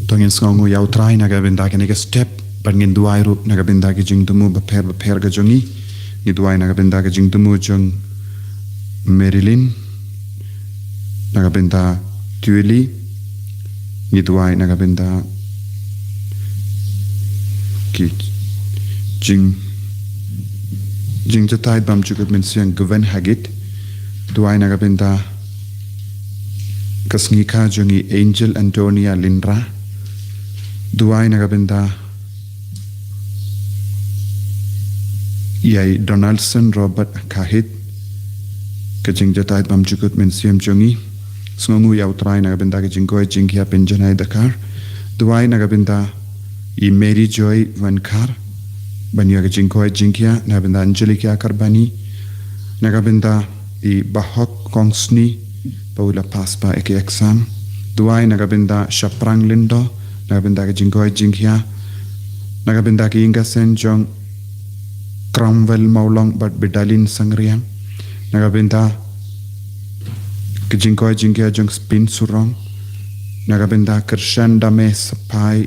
Tongin skongu yau try nagabinda ke step pangin duai rup nagabinda ke jing tumu beper ke jongi ni duai nagabinda ke jing tumu jong Marilyn nagabinda Tuili ni duai nagabinda ki jing jatai bam cukup mensiang Gwen Hagit duai nagabinda kasngika jongi Angel Antonia Lindra duai nagabinda Yai Donaldson Robert Kahit kajing jatai bam cukup mensiam jongi sngongu yau trai nagabinda kajing koi jingkia penjanai Dakar duai nagabinda I Mary Joy Vankar banyak kajing koi jingkia nagabinda Angelica Karbani nagabinda I Bahok Kongsni Paula Paspa eke exam duai nagabinda Shaprang Lindo nagabinda kajing koi jingkia nagabinda ki inga sen jong Cromwell Maulong bat Bedalin Sangriang nagabinda kajing koi jingkia jong Spin Surong nagabinda Kershan Dame Sapai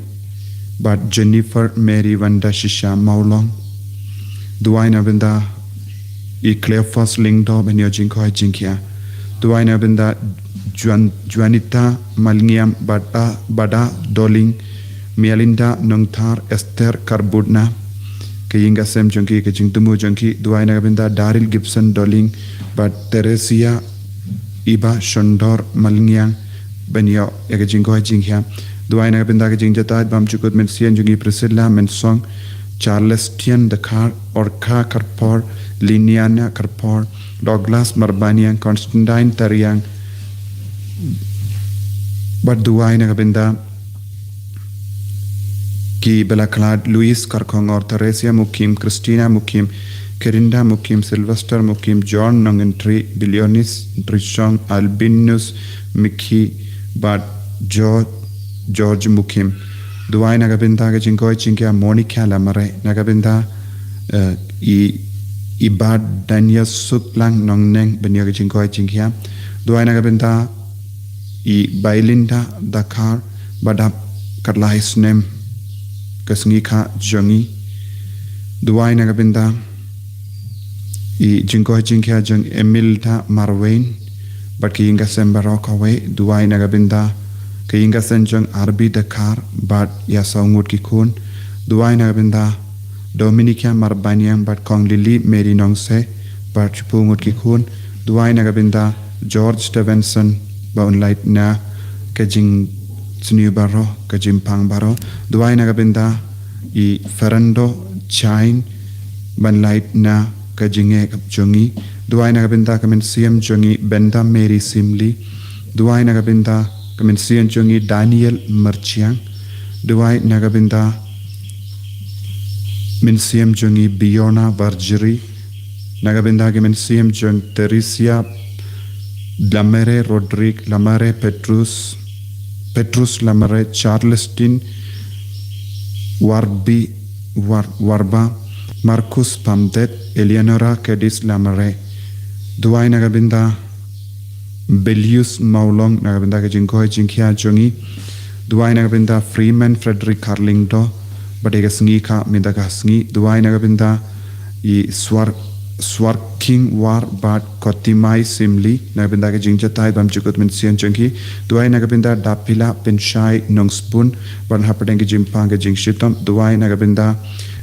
bat Jennifer Mary Wanda Shisha Maulong duai nagabinda I Cleophas Lingdo benyo jing koi jingkia duai nagabinda Juanita Malngiam Bada Doling Mialinda Nongtar Esther Karbudna kayinga sem jongki kajing tumu jongki duai nagabinda Daryl Gibson Doling bat Teresia Iba Shondor Malngiang benyo kajing koi jingkia duai nagabinda kajing jatat bam cukut mensian jongi Priscilla Mensong Charles Tian Dakar Orca Karpor Liniana Karpor Douglas Marbaniang Constantine Tariang bat duai nagabinda ki Belaklad Luis Karkongor Teresia Mukim Christina Mukim Kerinda Mukim Sylvester Mukim John Nongentri Billionis Richong Albinus Miki bat George Mukim duai nagabinda ke jingkoi jingkia Monica Lamare nagabinda Ibad Daniel Suklang Nongneng benyo ke jingkoi jingkia duai nagabinda I Bailinda Dakar badap Karlahis Nem kasngika jongi duai nagabinda I jingkoi jingkia jong Emilda Marwain bat kiyinga sembaro kawe duai nagabinda kiyinga senjong Arbi Dakar bat yasaungut kikun duai nagabinda Dominica Marbaniang bat Kong Lili Mary Nongse bat chupungut kikun duai nagabinda George Stevenson ba unlait na kajing Sniu Baro kajimpang Baro duai nagabinda I Fernando Chain banlait na kajinge kapjongi duai nagabinda kamensiam jongi Benda Mary Simli duai nagabinda kamensiam jongi Daniel Merchiang duai nagabinda mensiam jongi Biona Varjeri nagabinda kamensiam jong Teresia Lamere Rodrigue Lamare Petrus Lamare Charleston Warba Marcus Pamdet Eleonora Kedis Lamare duai nagabinda Belius Maulong nagabinda ke jingkoi jingkia jongi duai nagabinda Freeman Frederick Carlingdo badega sngi ka mindaga sngi duai nagabinda I Swarking War bat Kotimai Simli nagabinda ke jingjatai bam cukut mensian jongi duai nagabinda Dapila Penshai Nongspun ban hapadeng ke jimpang ke jingshitom duai nagabinda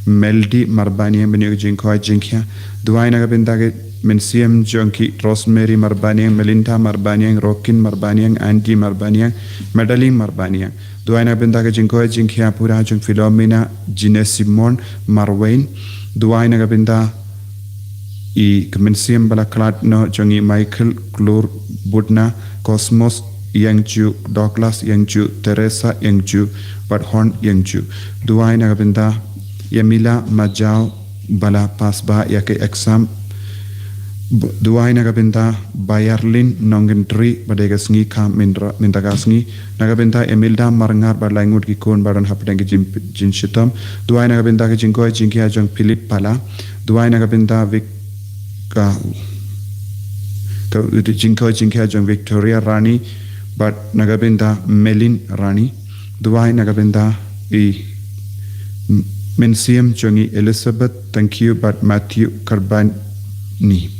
Meldi Marbaniang benyo ke jingkoi jingkia duai nagabinda ke mensiam jongi Rosemary Marbaniang Melinda Marbaniang Rokin Marbaniang Andy Marbaniang Madeline Marbaniang duai nagabinda ke jingkoi jingkia pura jong Philomena Ginesimon Marwain duai nagabinda I kemensiam Balaklat no jongi Michael Klur Budna Cosmos Yangju Douglas Yangju Teresa Yangju Badhorn Yangju duai nagabinda Yamila Majau Bala Pasba yake exam duai nagabinda Bayarlin Nongentri badega sngi ka mindaga sngi nagabinda Emilda Marangar badlangut kikun badan hapdeng jinshitom duai nagabinda ke jingkoi jingkia jong Philip Pala duai nagabinda jingkoi jingkia jong Victoria Rani bat nagabinda Melin Rani Duai nagabenda mensiam jongi Elizabeth, thank you, but Matthew Karbani.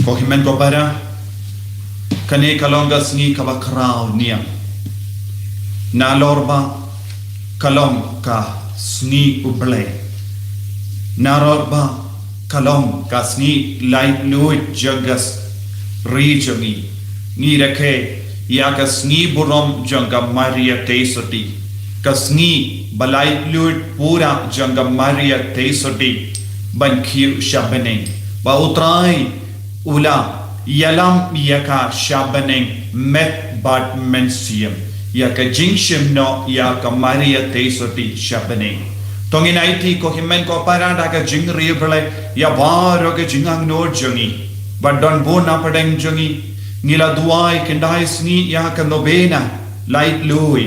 Kohimen kopara kane kalongas ni kabakrao niam na lorba kalong ka sni uble na lorba kalong ka sni light luit jagas rijami ni rake ya ka sni burom janga maria tesoti ka sni balai luit pura janga maria tesoti ban khiu shabane ba utrai Ula yalam yaka shabaneng met bat mensium yaka jingshim no yaka maria tesoti shabaneng tongin aiti ko himen ko parada ka jing rible ya varo ka jingang no jongi but don bona padeng jongi nila duai kendai sni yaka novena light lui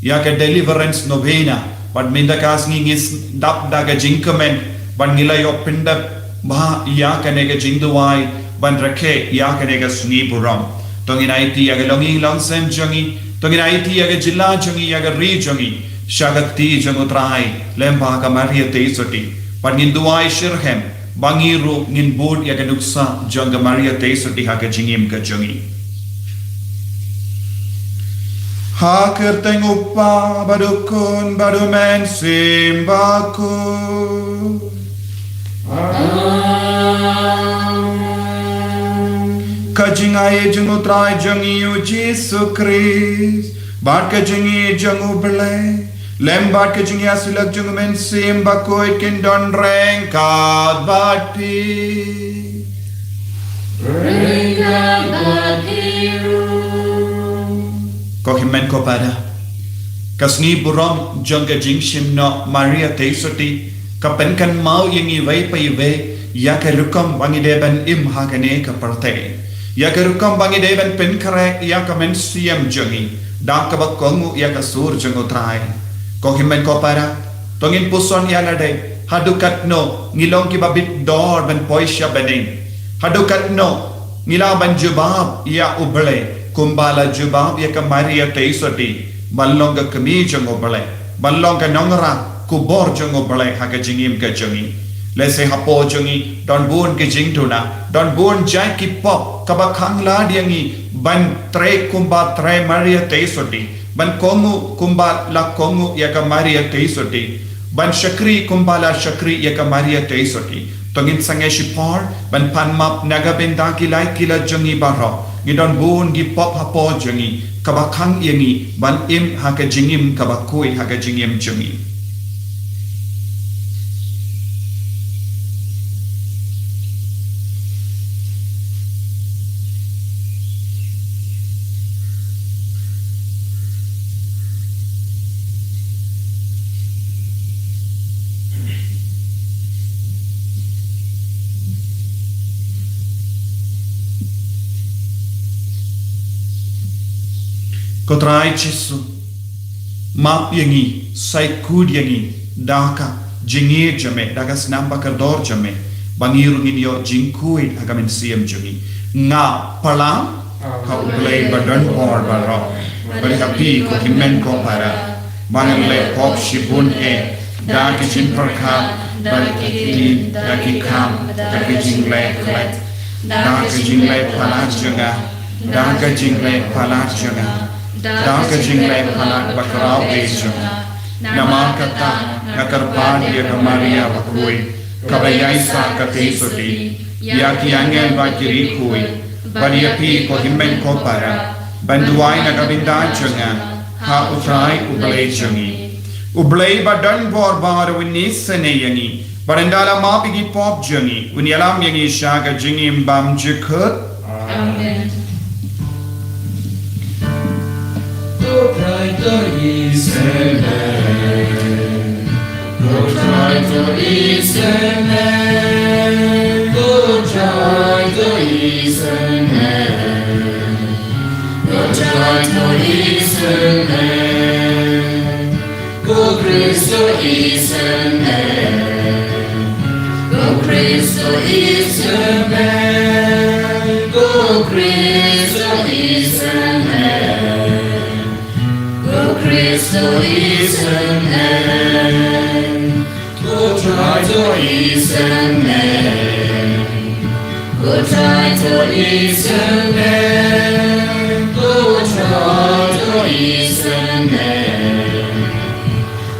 yaka deliverance novena but mindakas ni ngis dap daga jingkamen but nila yo pinda ba ya kanega jingduai ban rakhe ya kanega sni buram tongin aiti ya longi longsem jongi tongin aiti ya jilla jongi ya ri jongi shagati jangutrai lemba ka maria tesoti ban ninduai shirhem bangiru nin bud ya nuksa janga maria tesoti ha ka jingim ka jongi ha kerteng upa badukun badumen simbaku Kajingai jungu trai jangi u Jesu Christ Bat kajingi jangu bele Lem bat kajingi asilak jungu men simba koit kin don rengkat bati Rengkat batiru Kohimen ko pada Kasni buram janga jingshim no Maria tesoti Kapenkan mau yang iway pa iwe ya kerukam bangi deban im hakane ka parte ya kerukam bangi deban pen kare ya ka men siam jangi dak ka bakongu ya ka sur jango trai ko himen ko para tongin puson ya lade hadukat no ngilong ki babit dor ban poisha baning hadukat no ngila ban jubab ya uble kumbala jubab ya kamaria teisoti ballong ka kami jong uble ballong ka nongra kubor jong uble haga jingim ka jongi lese hapo jongi don bun ke jing tuna don bun jai ki pop kaba khangla diangi ban tre kumba tre maria teisoti ban kongu kumba la kongu ya kamaria teisoti ban shakri kumbala shakri ya kamaria teisoti tongin sange shipor ban panmap naga benda kilai kila jongi baro ngidon bun gi pop hapo jongi kaba khang yangi ban im haga jingim kaba koi haga jingim jongi Kotrai Jesu map yangi sai kud yangi daka jingi jame daga snamba kador jame bangiru nginyo jingkui agamin siam jungi nga palam ka ublay badan or baro bari happy ko himen ko para bangle pop shibun e daki jinparka daki kam daki jingle klet daki jingle palat junga daki jingle palat junga Daka jingle palat bakarau bejo nama kata nakarpan dia kamaria bakui kabayai sa katesoti ya ki angel bakiri kui bariapi ko himmen ko para banduai nagabinda jonga ha utrai ublay jongi ublay badan bor bar winis sene yangi barandala mapigi pop jongi unyalam yangi shaga jingim bam jikut amen Try to listen, go try to listen, go try to listen, go try to listen, go Christo listen, go Christo listen, go Christo listen. Christo listen, go try to listen, go try to listen, go try to listen,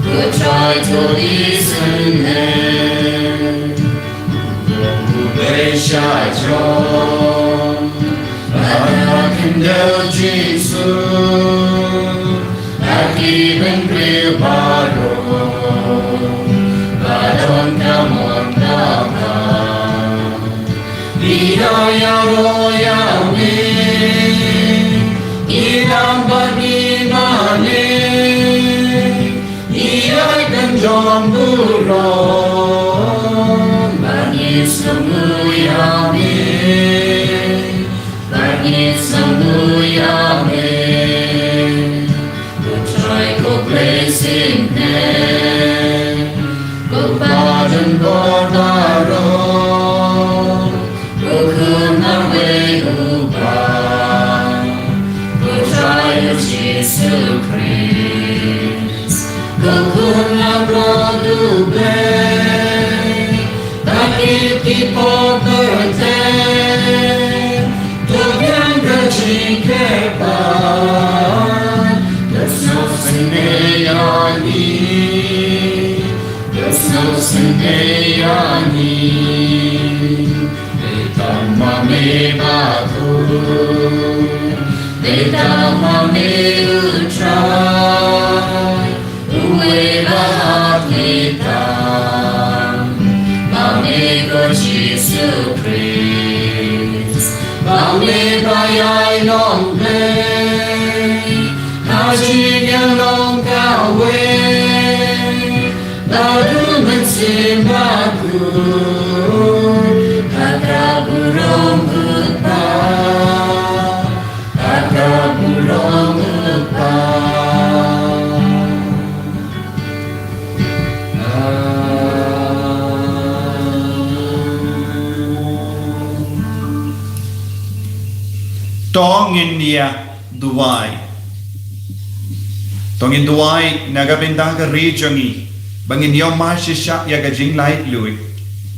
go try to listen, go be shy John, I can do Jesus. Even real baro, baron kamon kama. Vidaya roya me, idam bagimane, idai kanjom buro, bagis samuyame, bagis samuyame. Blessing go pardon bordaro, go come away go try Jesus Christ, go come abroad Taki people birthday, to younger Chikepa. There's no Sindayani, Vedama me batu, Vedama me utrai, Ueva kita, Mame go Jesus Christ, Mame bayai long play, Haji long kawe. Baru mensimbaku Kata burung upa Kata burung upa tongin niya duway. Tongin duway nagabinda ka regioni. Bangin yaw masisya yaga jing light lui.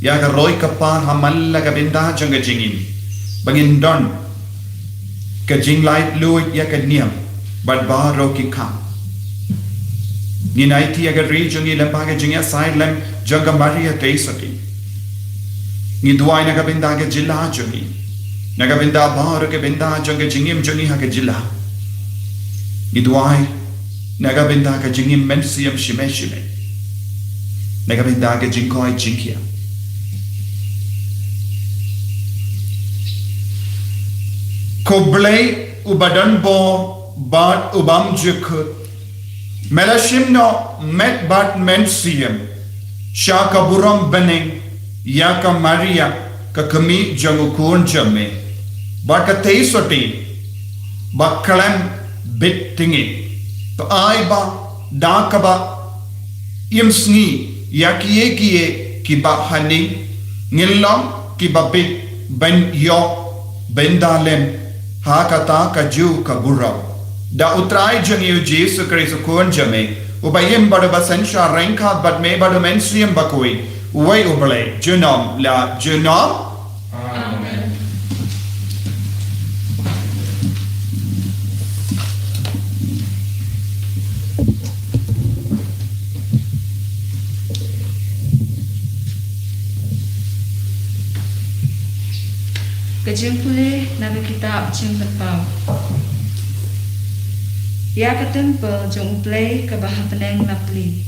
Yaga roy kapar hamal lagabinda jang jingin. Bangin don ka jing light lui yaga niyam. Bad baro ki kam. Ni naiti yaga regioni lembaga jingya side lem jaga maria teisaki. Ni duway nagabinda ka jila jungi. Nagabinda baro ka binda jang jingim jungi ha ka jila. Ni duway nagabinda ka jingim mensiyam shime shime. Nagabinda ka jingkoy jingkia. Koblay ubadan bo bat ubam jukut. Melashim no met bat mensiyam. Shaka buram bening yaka maria ka kami jangukun jame. Baka teisoti bakalam bit tingi. To ay ba dakaba imsni yakiye kiye kiba hani ngillam kiba bit ben yo bendalem hakata kaju kabura da utrai jangiu jesu kristo kun jame ubayim bada basansha renka bad me bada mensium bakui way ubale junom la junom. Amen. Kajeng pulih nabi kitab jeng tepau. Ya ke tempel jeng play ke bah peneng napli.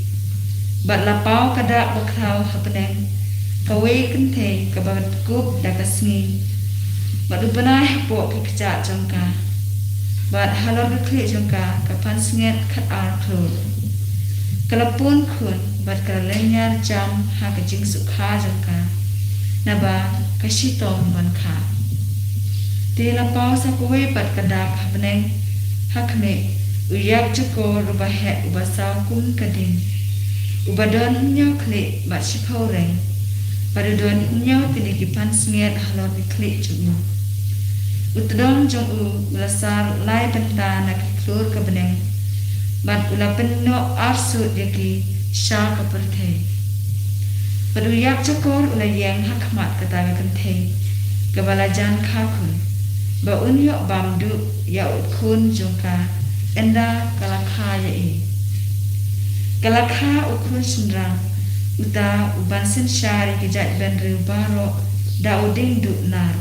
Bat lapau kada bakau peneng. Kawe kente ke bat kup da kasngi. Bat upanai po ke kecak jengka. Bat halor ke klik jengka kapan senget kat ar klud. Kalapun kun bat kalanyar jam ha kajeng sukha jengka. Naba kasitong banka. Di lapau sa kuwe pat kadap hapneng hakne uyak joko rubahet ubasa kun kadin ubadon nyaw kli bat shipau reng padudon nyaw tinigipan snget halor ni kli jumu utdong jong u ulasar lai benta nak klur kabeneng bat ulapen no arsu yaki sha kaperte paduyak joko ulayeng hakmat kataga kente kabalajan kakun ba unyo bamdu ya utkun jongka enda kalakha ya i kalakha ukun sundra uta ubansin shari kijat benru baro da uding du nar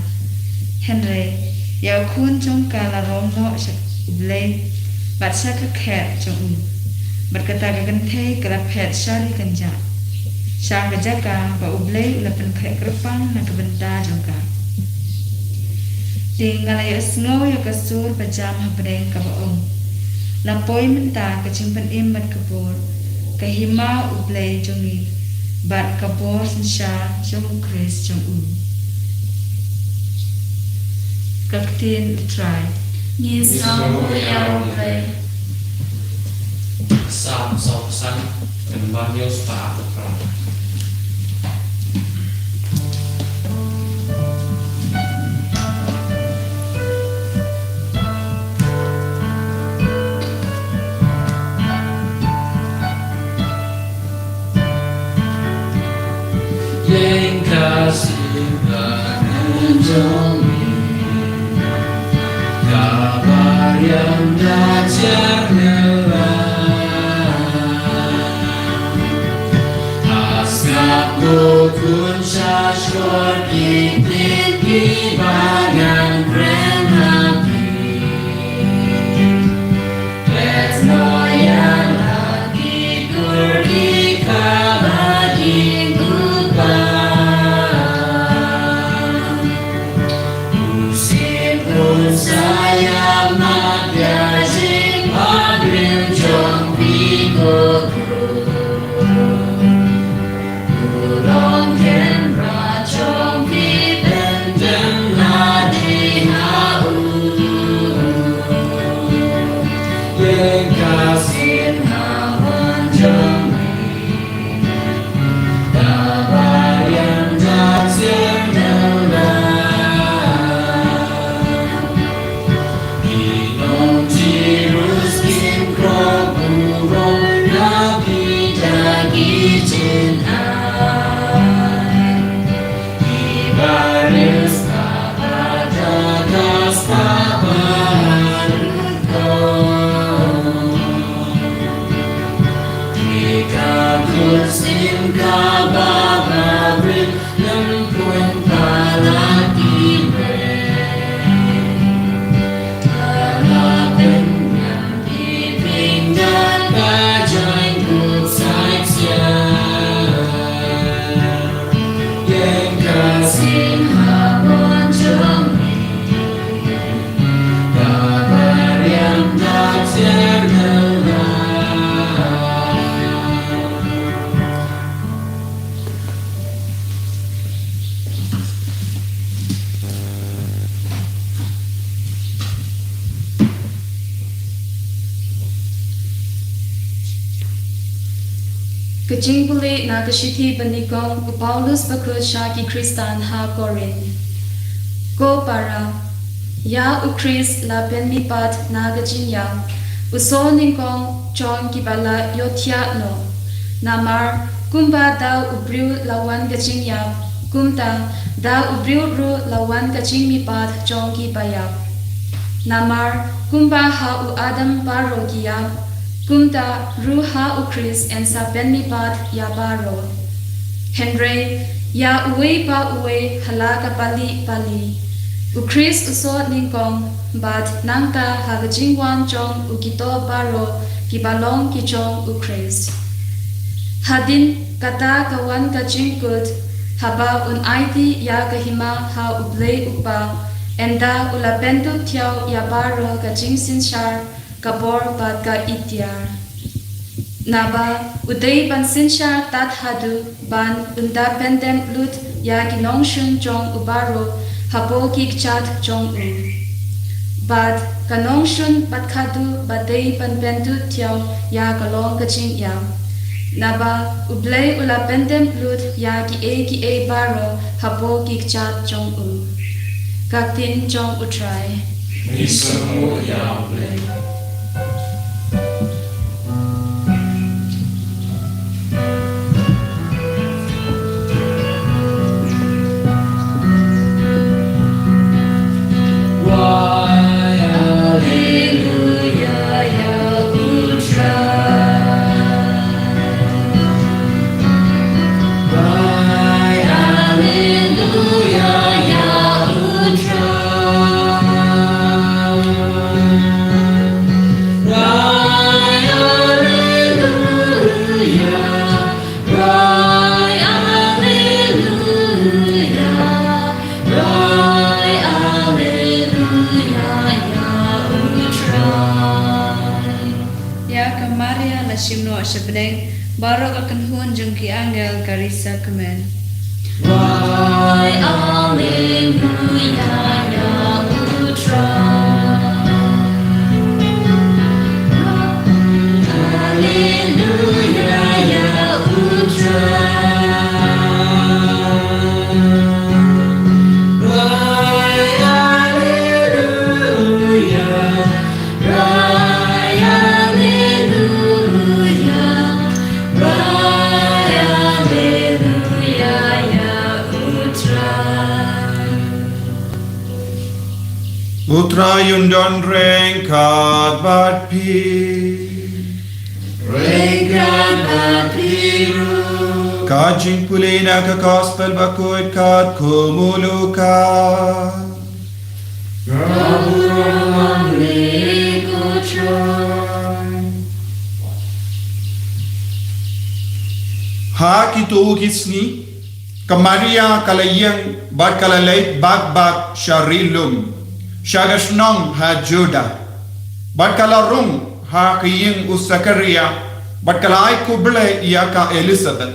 henre ya ukun jongka la romno shak ublay bat shaka khet jong berkata gagante kalaphet shari kanja shaka jaka ba ublay ulapan khet kerpang na kebenta jongka tinggal ya snow ya kasur pajam habreng kabaong lampoi menta kecimpan imat kabur kahima ublay jongi bat kabur sensha jong kris jong kaktin try Ni sao ya ublay. Sam sau san dan banyo spa perang. Yang kasih mengunjungi kabar yang dajar Askapku kun syashkor kitin kibagan krenapi Let's know yang lagi kurdi kabadi saya magazine pagrim jong bigo kurang ken rachong biden den ladi Kajing puli na kashithi banikong Paulus bakut shaki Kristan ha Korin. Go para ya ukris la penlipat na gajin ya uso ningkong chong kibala yotia no namar kumba daw ubriu lawan gajin ya kumta daw ubriu ru lawan gajin mipat chong kibaya namar kumba ha u adam paro kiya kumta ruha ukris en sa penlipat ya baro Henry ya uwe pa uwe halaka pali ukris usot ningkong bat nangta hagajingwan chong ukito baro kibalong kichong ukris hadin kata kawan kajingkut haba un aiti ya kahima ha ublei upa enda ulapentu tiao ya baro kajing sinshar kabor bat ka ityar naba udei ban sinshar tat hadu ban unda pendem lut ya kinong shun chong ubaro hapo kik chat chong u bad kanong shun bat khadu badei pan pentu tiao ya kalong kaching ya naba ublei ula pendem lut ya ki e baro hapo kik chat chong u kaktin chong utrai Nisamo ya play. Sebenarnya baru akan hun jengki angel karisa kemen. Why Alleluia ya putra Alleluia ya putra Putra yundon rengkat bat pi Rengkat bat piru Kajing pulina ke gospel bakut kat kumuluka Raburam likutra Ha kitu kisni Kamaria kalayang bat kalalait bak syarilum Shagashnong ha Judah bat kalarung ha kiying usakaria bat kalai kuble ya ka Elizabeth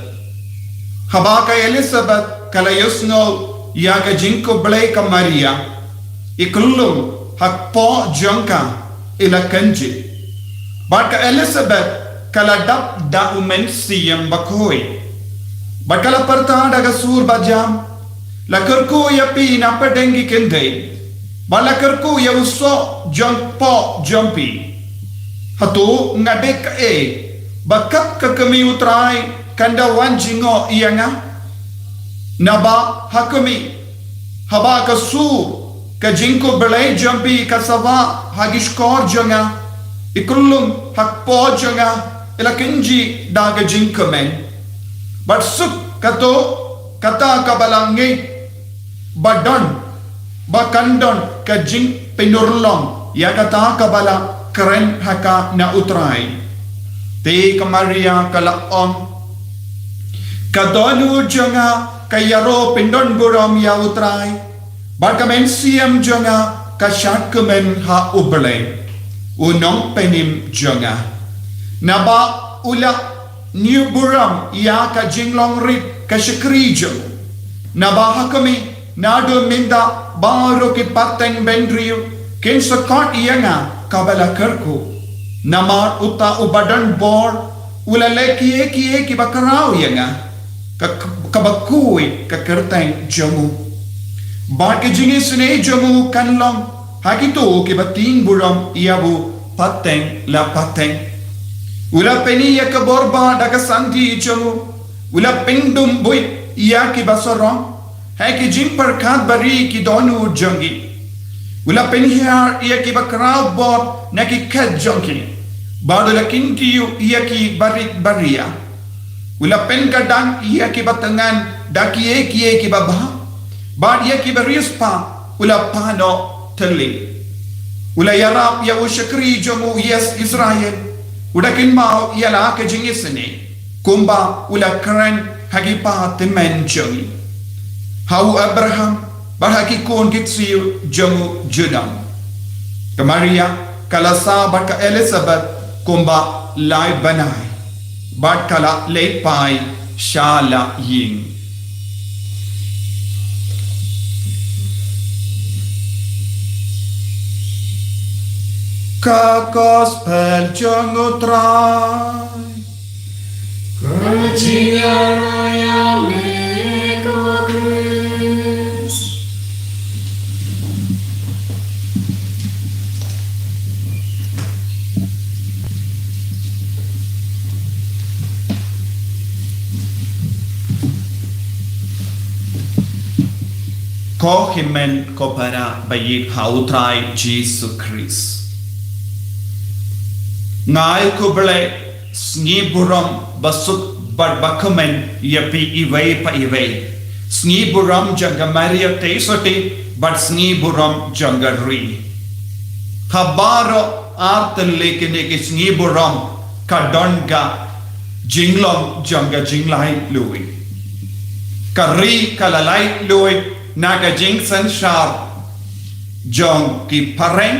haba ka Elizabeth kalayusno ya ka jinko ble ka Maria ikulum hak po jonka ila kanji bat ka Elizabeth kaladap da umensi yang bakoi bat kala parta daga sur bajam lakarko ya pi na padengi kendai balakarku ya uso jompo jompi hatu ngadek bakap ke kami utrai kanda wanjingo ianga naba hakami haba kasu ka jinko belai jompi kasava hagishkor jonga ikullum hakpo jonga ila kinji daga jinko men batsuk kato kata kabalangi badon bakandon ka jing pinurlong ya kata kabala keren haka na utrai te kamaria kalaon kadonu janga kayaro pindon buram ya utrai bakamen siam janga kashat kemen ha uble unong penim janga naba ula new buram ya ka jinglong rit ka shikrijo naba hakami nado minda baru ki pateng bendriu kin sakot ianga kabala kerku namar uta ubadan bor ula leki ki bakarau yanga ka bakui ka kerteng jamu ba ke jingi sune jamu kanlong hakito ki bating buram iabu pateng la pateng ula peni ya ka borba daga santi jamu ula pendum boy ia ki basorong hai ki jing perkat bari ki donu jangi ula peni har ia ki bakrau bot na ki kat jangi bado la kintiu ia ki baria ula pen kadang ia ki batangan daki ki babah bad ia ki barispa ula pano teli ula yarap ya ushakri jamu yes Israel udakin mau ia la ke jingisne kumba ula kran hagi pa temen jangi hau Abraham bahagi kon gitsiu jamu Judam kamaria kalasa baka Elizabeth kumba lai banai bat kala late pai shala ying ka gospel jangotrai Kajiyaraya meko Christ. ko himen ko para bayik hautrai Jesus Christ ngai ko ble sngi buram basuk bakamen yapi iway pa iway sngi buram janga maria teisoti but sngi buram janga ri habaro artan lekene ke sngi buram kadonga jinglom janga jinglai lui kari kalalai lui naga jing sanshar jong ki pareng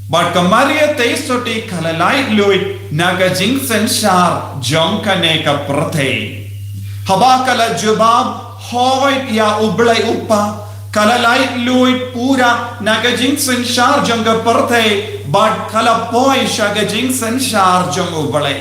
but kamaria teisoti kalalai lui naga jing sanshar jong kane ka prathe haba kala jawab hoy ya ublai upa kalalai lui pura naga jing sanshar jong ka prathe but kala poi shaga jing sanshar jong ublai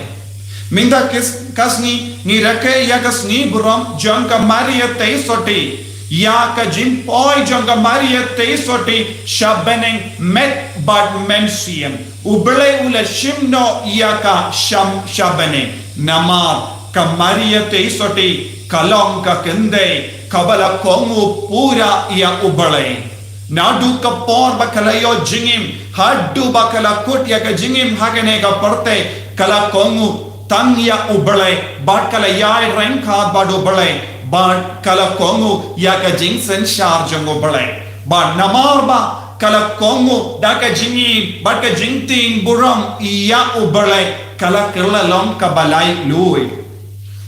minda kasni ni rake ya kasni buram jong kamaria teisoti ya ka jin poi jonga maria teisoti shabeneng met bad mensium uble ula shimno ya ka shabene namar ka maria teisoti kalong ka kende kabala kongu pura ya uble nadu ka por bakalayo jingim haddu bakala kut ya ka jingim hagene ka parte kala kongu tang ya uble bad kala ya renka bad uble but kala kongu yaka jingsen shar jango balai but namarba kala kongu daka jingi but ka jingtin buram iya ubalai kala long ka balai lui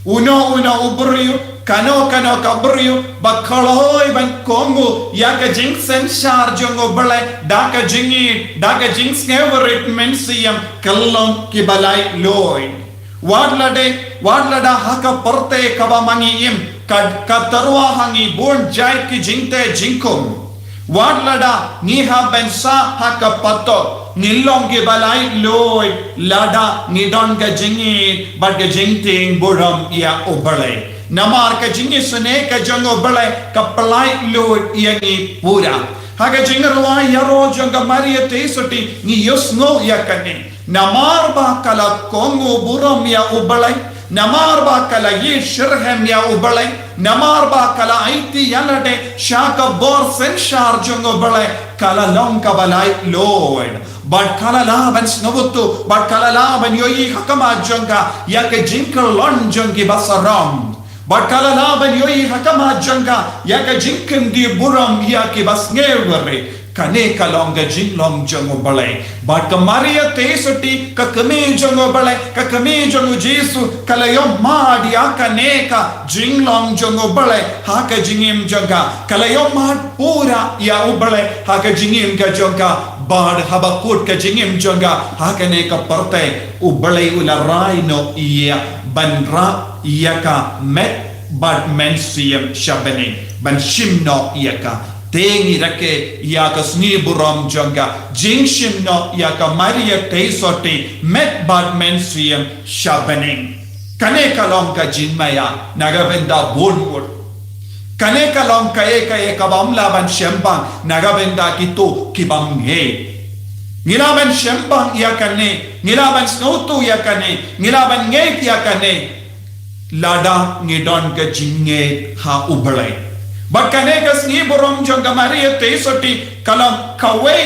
uno ubriu kano kabriu bakhaloi ban kongu yaka jingsen shar jango balai daka jings never mensiam kalong ki balai lui wadlada haka perte kaba mangiim kad tarwa hangi born jai ki jingte jingkum wadlada niha bensa haka pato nilong ge balai loi lada nidon ga jingi bad ga jingting buram ya obale namar ka jingi sune ka jango bale ka palai loi yangi pura haga jingarwa yaro janga maria teisoti ni yosno yakane namar ba kala kongo buram ya ubalai namar ba kala ye shirhem ya ubalai namar ba kala aiti yanade shaka bor sen shar jongo balai kala long ka balai lord but kala laban snovutu but kala laban yoyi hakama jonga yake jinkal lon jongi basarong but kala laban yoyi hakama jonga yake jinkin di buram yake basngewere kane kalonga jinglong jango balai but kamaria teisoti ka kame jango balai ka kame jango jesu kalayom mad ya kane ka jinglong jango balai ha ka jingim janga kalayom mad pura ya ubalai ha ka jingim ka janga bad habakut ka jingim janga ha kane ka parte ubalai ula raino iya banra iya ka met bad mensiam shabene ban shimno iya ka tengi rake yaka sni buram janga jingshim no yaka maria teisoti met bad mensium shabening kane kalong ka jinmaya nagabenda bonwur kane kalong kaye kabam laban shembang nagabenda kito kibam nge ngilaban shembang ya kane ngilaban snautu ya kane ngilaban nge ya kane lada ngidon ka jinge ha ublai bakane ka sni borom jonga maria teisoti kalam kawe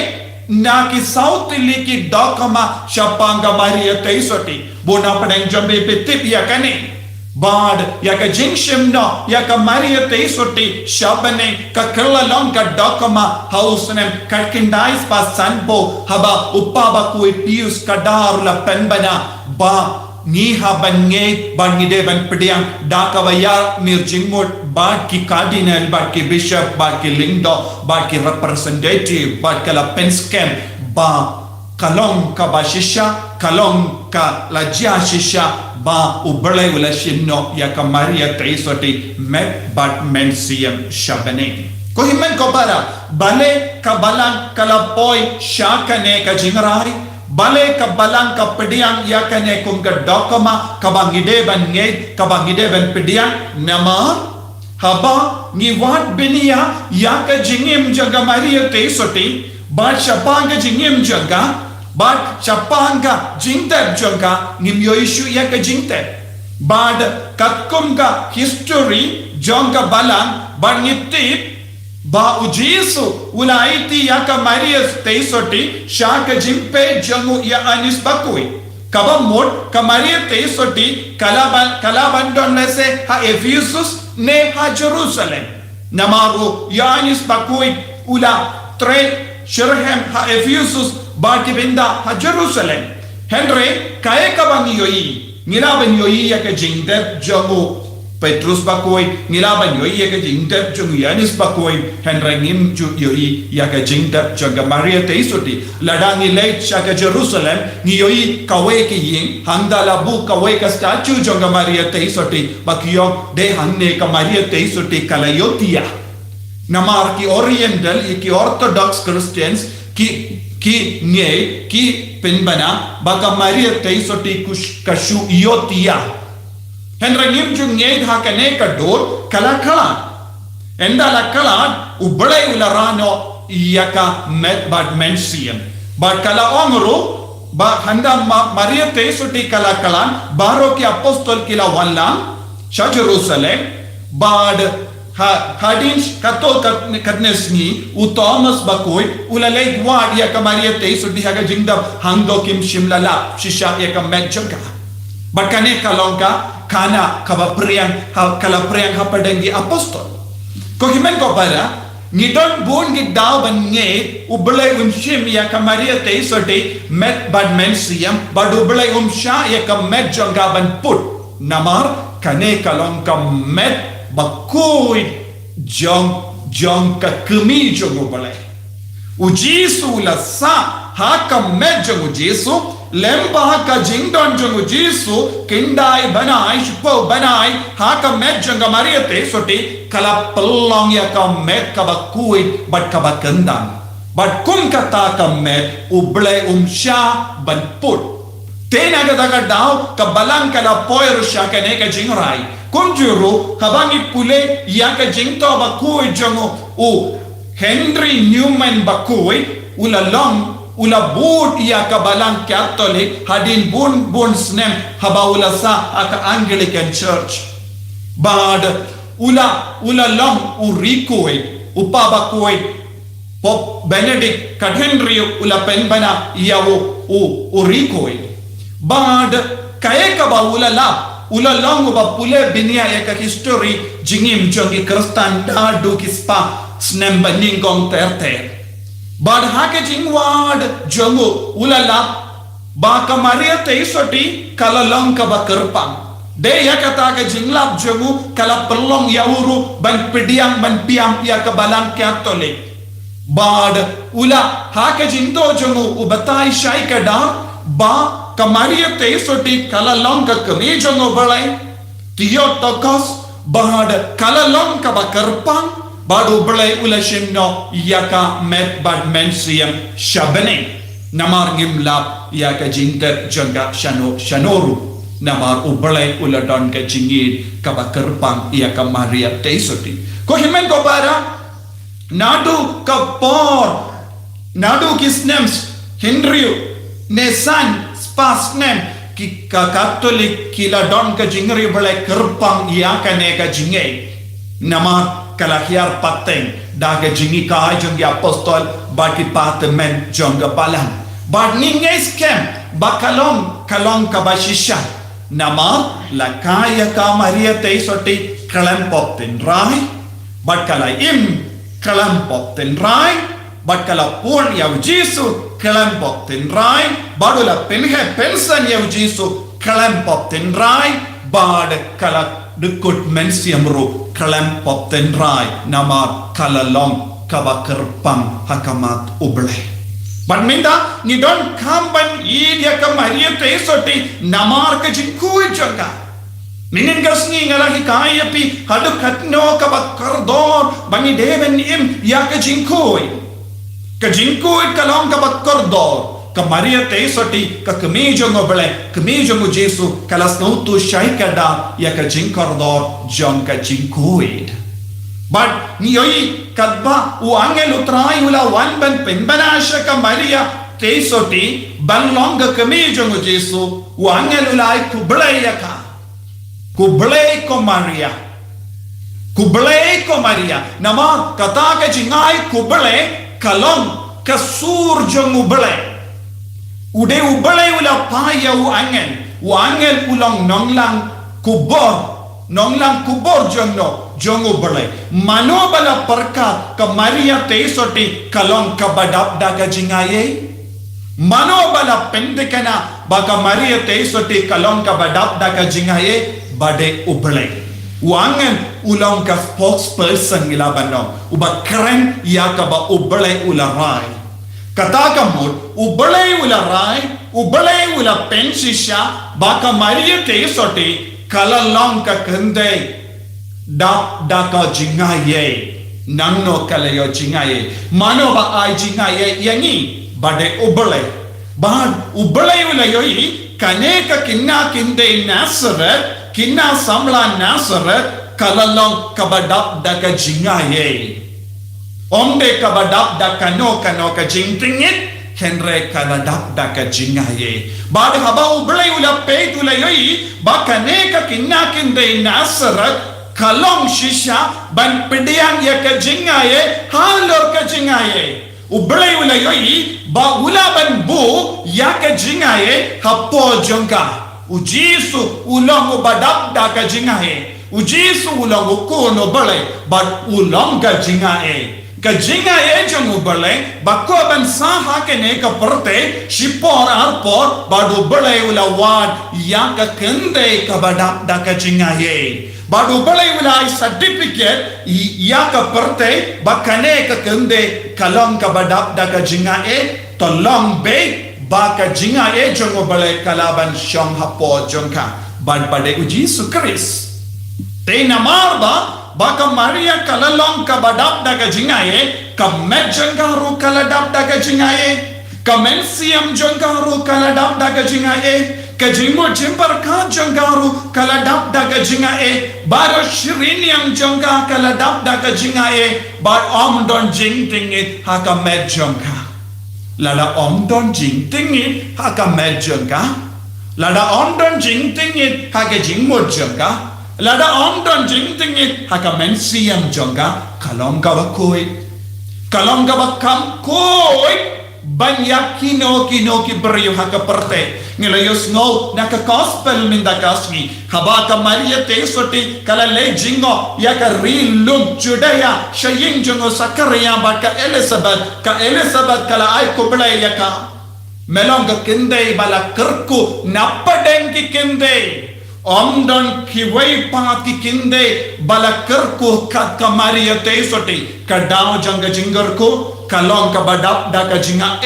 na ki south liki dokama shapanga maria teisoti bona padang jambe petip ya kane bad ya ka jingshim no ya ka maria teisoti shabane ka kerlalong ka dokama hausnem ka kindais pa sanbo haba upaba ku pius kadar la penbana ba ni haban nge ban ngide ban pediang dakawaya mirjingmut bad ki cardinal bad ki bishop bad ki lingdo bad ki representative bad kala penskem ba kalong ka ba shisha kalong ka la jia shisha ba ublay wala shinno ya ka maria teisoti met bad mensiam shabane ko himen ko para bale ka balang kala boy shakane ka jingrai bale ka balang ka pediang ya kane kum ka dokama ka bangide ban nge ka bangide ban pediang nama haba ni wat binia ya ka jingim jaga maria teisoti ba shapanga jingim jaga ba shapanga jingta jaga nim yoishu ya ka jingta bad katkum ka history jonga balang ba ngitip ba ujisu ulaiti yaka maria teisoti shaka jimpe jangu ya anis bakui kaba mod ka maria teisoti kalaban don lese ha Ephesus ne ha Jerusalem namaru ya anis bakui ula tre shirhem ha Ephesus ba kibinda ha Jerusalem Henry kaya kabang yoi ngilaban yoi yaka jingdep jangu Petrus bakoi ngilaban yoi yaka jingdep jungu Yanis bakoi henrengim ju yoi yaka jingdep jaga Maria teisoti ladangi late shaka Jerusalem ni yoi kawe ki ying hangda labu kawe ka statue jaga Maria teisoti bakyo de hangne ka Maria teisoti kalayotia namar ki oriental ki orthodox Christians ki nge ki penbana baka Maria teisoti kashu yotia Henrengim jung nged hakane ka dor kala enda la kala ublay ularano yaka met bad mensium bad kala ongro ba handa Maria teisoti kala baro ki apostol kila wallang sha Jerusalem bad hadin kato katnesni u Thomas bakoi ulalay wad yaka Maria teisoti haga jingda hangdo kim shimlala shisha yaka met jaga bakane kalongka kana kala priang hapadengi apostol ko himen ko para ngidon bun gidaw ban nge ublay shim ya ka Maria teisoti met bad mensiam bad ublay sha ya ka met jonga ban put namar kane kalong ka met bakui jong ka kemi jong ublay ujisu la sa ha ka met jong ujisu lemba ka jingdon jong jisu kindai banai shupo banai haka met janga Maria teisoti kala pelong ya ka met ka bakui bat ka bakendan bat kum kata ka met uble sha ban put tena ga daga daw ka balang kala poir sha ka ne ka jingrai kum juru habangi pule ya ka jingto bakui jongo u Henry Newman bakui ula bud ya kabalang Catholic hadin bun snem habaula sa aka Anglican Church bad ula long urikoi upabakoi Pop Benedict ka Henry ula penbana yawo urikoi bad kaya ka ba ula long ba pule binia ya ka history jingim jongi Kristan da du kispa snem baningong terte bad hake jingwad jongo ulala ba ka Maria teisoti kala long ka ba kerpang de yakata ka jinglap jongo kala pelong yauru ban pediang ban piam ya ka balang Catholic bad ula hake jinto jongo ubatai shai ka da ba ka Maria teisoti kala long ka kami jongo balai Theotokos bad kala long ka ba kerpang badu belai ula shimno yaka met bad mensiam shabane namar ngimlap yaka jingter jaga shanoru namar ublay uladon ka jingid ka bakerpang ia ka Maria teisoti ko himen ko para nadu ka por nadu kisnems Henry nesan spasnem ki ka Katolik kila don ka jingri balay kerpang ia ka ne ka jingay namar kalahiar pateng daga jingi ka jong ya apostol baki patemen jong ga balang bad ningay skem bakalong kalong ka bashisha nama la kaya ka Maria teisoti kalampop tin rai bad kala im kalampop tin rai bad kala pun yaw Jisu kalampop tin rai badula penhe pensan yaw Jisu kalampop tin rai bad kala dukut mensiam ru kalampop tin rai nama kala long kabakerpang hakamat ubleh but minda ni don kamban idia ka Maria teisoti namar ka jingkui janga minin gasni ngalahi kaya pi hadu katno ka bakardor bani deben im ya ka jingkui kalong ka bakardor ka Maria teisoti ka kemejong obele kemejong Jesu kalas nautu shaikada ya ka jingkardor jong ka jingkui but niyoi kadba u angel utrai ula wan ban penbanasha ka Maria teisoti banlong ka kemejong Jesu u angel ulai kublay ko Maria nama kata ka jingai kublay kalong kasur jong ublay ude ublay ula paya u angel ulang nonglang kubor jong ublay mano bala perka ka Maria teisoti kalong ka badap daga jingaye mano bala pendekana baka Maria teisoti kalong ka badap daga jingaye bade ublay wangen ulang ka spokesperson ilabano uba kren ya ka ba ublay ularay kata kamut ublay ula pensisha baka Maria teisoti kalalong ka kende daka jingaye nangno kalayo jingaye mano ba ay jingaye yangi bade ublay ula yoyi kane ka kinna kinde Nazareth kinna samla Nazareth kalalong kabadap daka jingaye omde kabadap daka no ka jingtingit Henry kaladap daka jingaye bad haba ublay ula peit ula yoyi bakane ka kinna kinde Nazareth kalong shisha ban pediang ya ka jingaye halor ka jingaye ublay ula yoyi ba ula ban bu ya ka jingaye hapo jongka ujisu ulong ubadap da ka jingaye ujisu ulong ukono balay bad ulong ka jingaye jong ubalay bako ban saha kene ka perte shipor arpor badu balay ula wad ya ka kende ka badap da ka jingaye badu balay ula certificate ya ka perte bakane ka kende kalong ka badap da ka jingaye tolong be baka jingaye jong ubalay kalaban syong hapo jongka bad bade uji sukris te namar ba baka Maria kalalong kabadap daga jingaye kamet jenggaru kaladap daga jingaye kamensiam jenggaru kaladap daga jingaye kajimu jimbar ka jenggaru kaladap daga jingaye baro shiriniam jengga kaladap daga jingaye bar om don jing tingit hakamet jengga lada om don jing tingit hakamet jengga lada om don jing tingit hakajingmu jengga lada om don jing tingit haka mensiam jongga kalong gabakoi kalong gabakam koi banyak kino ki beriu haka perte ngelayos ngol naka gospel minda kasmi habaka Maria teisoti kala le jingo yaka rilum Judea shaying jongo Sakaria baka Elizabeth kala ay kublay yaka melonga kinde bala kerku napadeng ki kinde omdon kiwai pati kinde bala kerku ka Maria teisoti kadao janga jingarku kalong kabadap daka jinga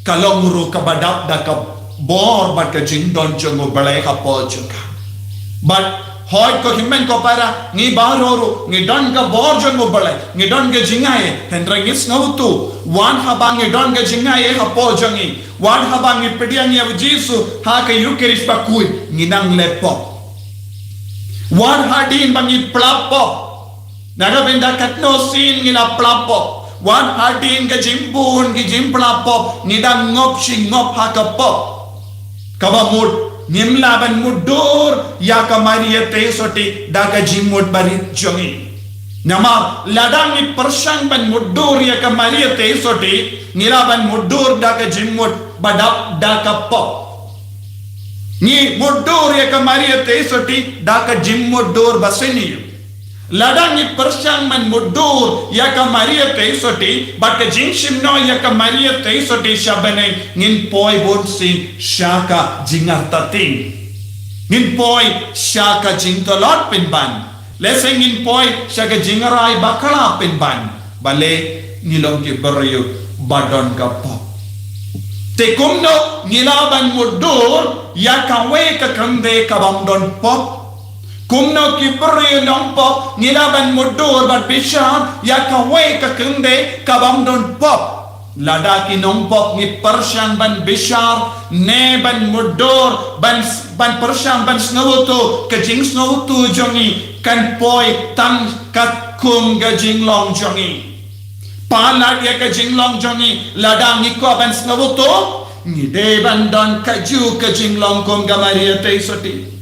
kalong ru kabadap daka bor baka jingdon jango balay hapo janga but Hoi ko himen ko para ngi baroru ngi don ka borjon mo balai ngi don ka jingaye hendra ngis ngautu wan habang ngi don ka jingaye ha pojongi wan habang ngi pediangi av Jesu ha ka yukerish pa kui ngi nang lepo wan hadin bangi plapo naga benda katno sin ngi la plapo wan hadin ka jimbun ngi jimplapo ngi dang ngop sing ngop ha ka po kabamut Nimlaban mudur ya kamaria te soti daga jimut barit jongi. Nama ladang ni persang ban mudur ya kamaria te soti nilaban mudur daga jimut badap daga pop. Ni mudur ya kamaria te soti daga jimut dur basini. Ladang ni persang man mudur ya kamaria te soti baka jingshim no ya kamaria te soti shabane ngin poi bon sin shaka jingartating ngin poi shaka jingtolot pinban leseng ngin poi shaka jingarai bakala pinban bale ngilong ki beryu badon kapop te kumno ngilaban mudur ya kawe ka kande kabam don pop Kumno ki beri nampak ngilaban mudur bat bishar ya kawe ka kende kabam don pop lada ki nampak ni persang ban bishar ne ban mudur ban persang ban snawutu ka jing snawutu jongi kan poi tan kat kum ga jing long jongi palat ya ka jing long jongi lada ni ko ban snawutu ni de ban don kaju ka jing long kum ga maria te soti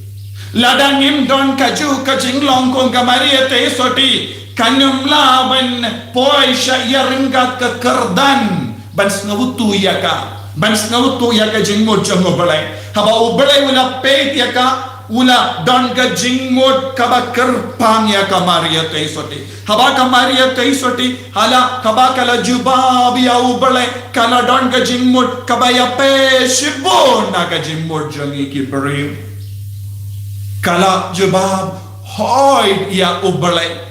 Ladang im don kaju kajing long kong kamaria te soti kanum laban poi sya ringkat ke kerdan ban snawutu ya ka jingmut jango balai haba ubalai wala pet ya ka wala don ka jingmut kaba kerpang ya kamaria te soti haba kamaria te soti hala kaba kala jubab ya ubalai kala don ka jingmut kaba ya pe shibon na ka jingmut jangi ki beri Kala jubab hoi ya ubalai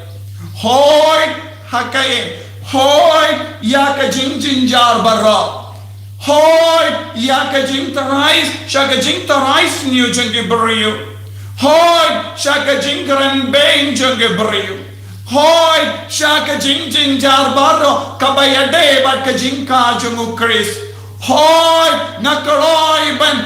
hoi hakai hoi ya ka jing jar bara hoi ya ka jing tarais shaka jing tarais niu jange beriu hoi shaka jing kran beng jange beriu hoi shaka jing jar bara kabaya de bat ka jing ka jangu kris hoi nakaloi ban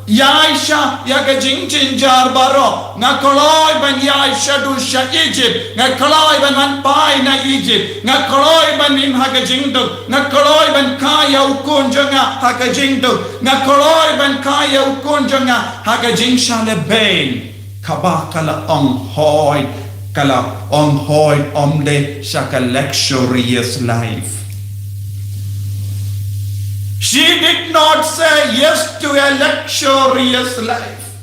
Yaisha ya ka jing jar baro ngakoloi ban Yaisha du sha Egypt ngakoloi ban man pai na Egypt ngakoloi ban im ha ka jing duk ngakoloi ban kaya ukun jonga ha ka jing duk ngakoloi ban kaya ukun jonga ha ka jing sha le ben kaba kala ong hoi omde sha ka luxurious life. She did not say yes to a luxurious life.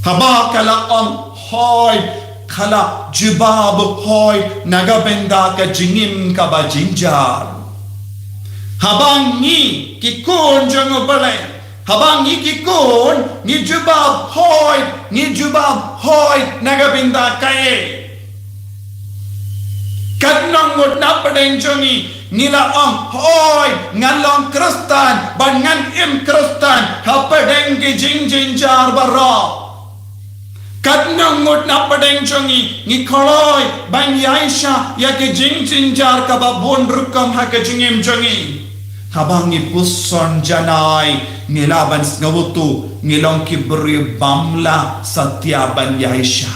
Haba kala hoi kala jubab hoi nagabenda ka jingim ka ba jinjar. Habang ni kikun jango balay. Habang ni kikun ni jubab hoi nagabenda kaye. Kadnong mut na padeng jongi nila hoi ngalong Kristen ban ngan im Kristen hapadeng ki jing jar bara kadnong ngut na padeng jongi ni koloi ban Yaisha ya ki jing jar ka babun rukam ha ka jingim jongi habang ni puson janai nila ban ngawutu ngilong ki beri bamla satya ban Yaisha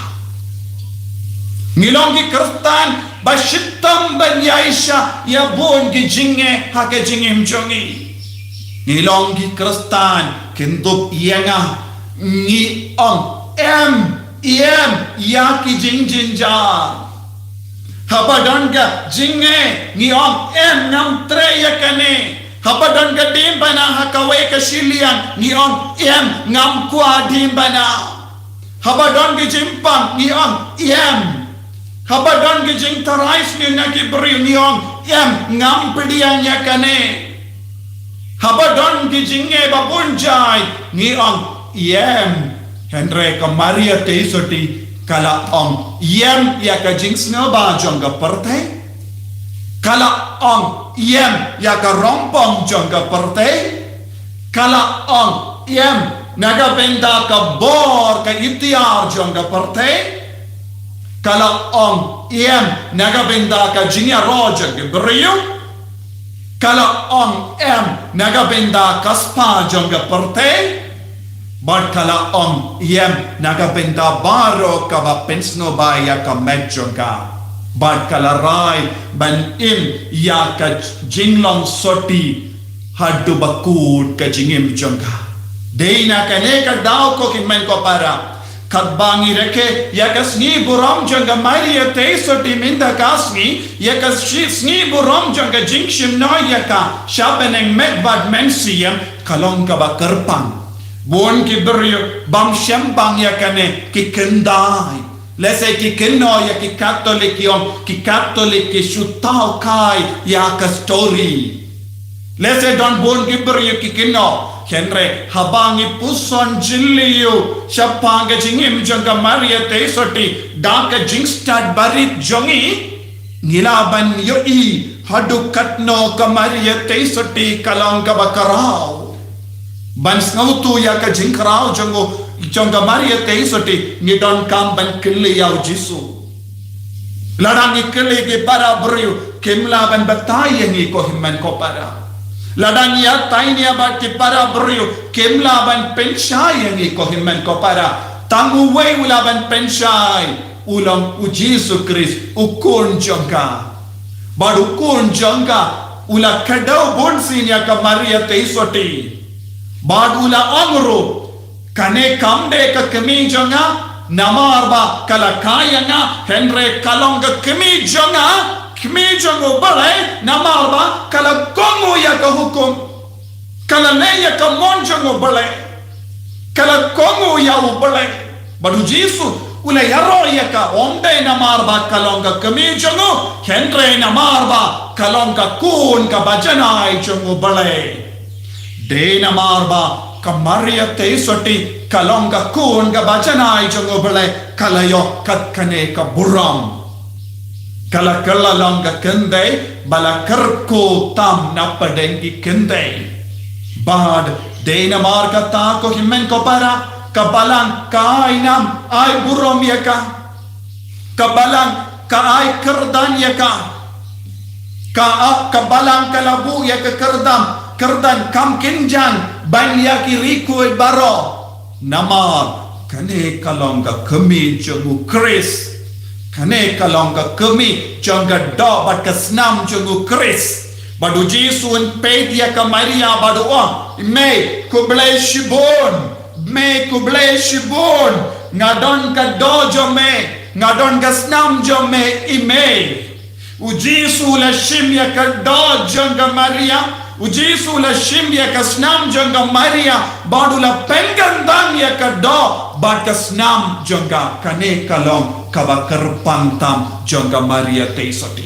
ngilong ki Kristen Bashitam ban Yaisha ya bon ki jinge ha ke jingim jongi nilong ki Kristen kintup yenga ni em ya ki jing jar hapadon ka jinge ni em nam tre ya kane hapadon ka dim bana ha kawe ka shilian ni em ngam kwa dim bana hapadon ki jimpang ni em Habadon ki jing tarais ni naki beri niong ngam pedian ya kane. Habadon ki jinge babunjai niong Henry ka Maria te soti kala ya ka jing snaba jong ka perte. Kala ya ka rompong jong ka perte. Kala nagabenda ka bor ka itiar jong ka parte kala ong iem nagabenda ka jingya roja ke beriu kala ong em nagabenda ka spa jong ka parte bad kala ong iem nagabenda baro ka ba pensno ba ya ka medjong ka bad kala rai ban im ya ka jinglong soti hadu bakut ka jingim jong ka deina ka ne ka daw ko kimen ko para kadbangi reke yakas ni buram janga maria te soti minda kasni yakas ni buram janga jingshim no yaka shabeneng medbad mensiam kalong ka ba kerpang bon ki beryo bam shambang yakane ki kendai lese ki kenno ya ki katolik yon ki katolik ki shutau kai yaka story lese don bon ki beryo ki kenno Henry habangi puson jilliyu shapanga jingim janga maria te soti daka jingstad barit jongi nilaban yoi hadu katno ka maria te soti kalanga bakarau ban snautu ya ka jingkrau jongo janga maria te soti ni don kam ban killi yau jisu ladangi killi ke para beriu kemla ban batayangi ko himman ko para ladang ya tainia ba ki para beriu kemla ban penshai yang ko himman ko para tangu wei ula ban penshai ulang u Jesu Kris ukun jongka bad ukun jongka ula kadau bonsinya ka Maria te soti bad ula amru kane kamde ka kemi jonga namar ba kala kayanga henre kalonga kemi jonga Kemijongo balai namalba kala kongo ya ka hukum kala ne ya ka monjongo balai kala kongo ya u balai badu Jesu ula yaro ya ka onde namarba kalonga kemijongo henre namarba kalonga kun ka bajanai jongo balai de namarba ka Maria te soti kalonga kun ka bajanai jongo balai kala yo kat kane ka buram kala kala langga kendai bala kerko tam napadengi kendai bad dena marka ta ko himmen ko para kabalang kainam ay burom yaka kabalang kaay kerdan yaka kabalang kalabu yaka kerdan kam kinjang banya kiriku baro namar kane kalonga kemi jongu Kris kane kalonga kemi jonga do bat kasnam jongu Kris badu Jesu en pedia ka Maria badu me kublai shibon ngadon ka dojo me ngadon kasnam jo me ime u Jesu la shimya ka do jonga Maria u Jesu la shimya ka snam jonga Maria badu la pengandang ya ka do bat kasnam jonga kane kalong kabakar pantam jonga Maria te soti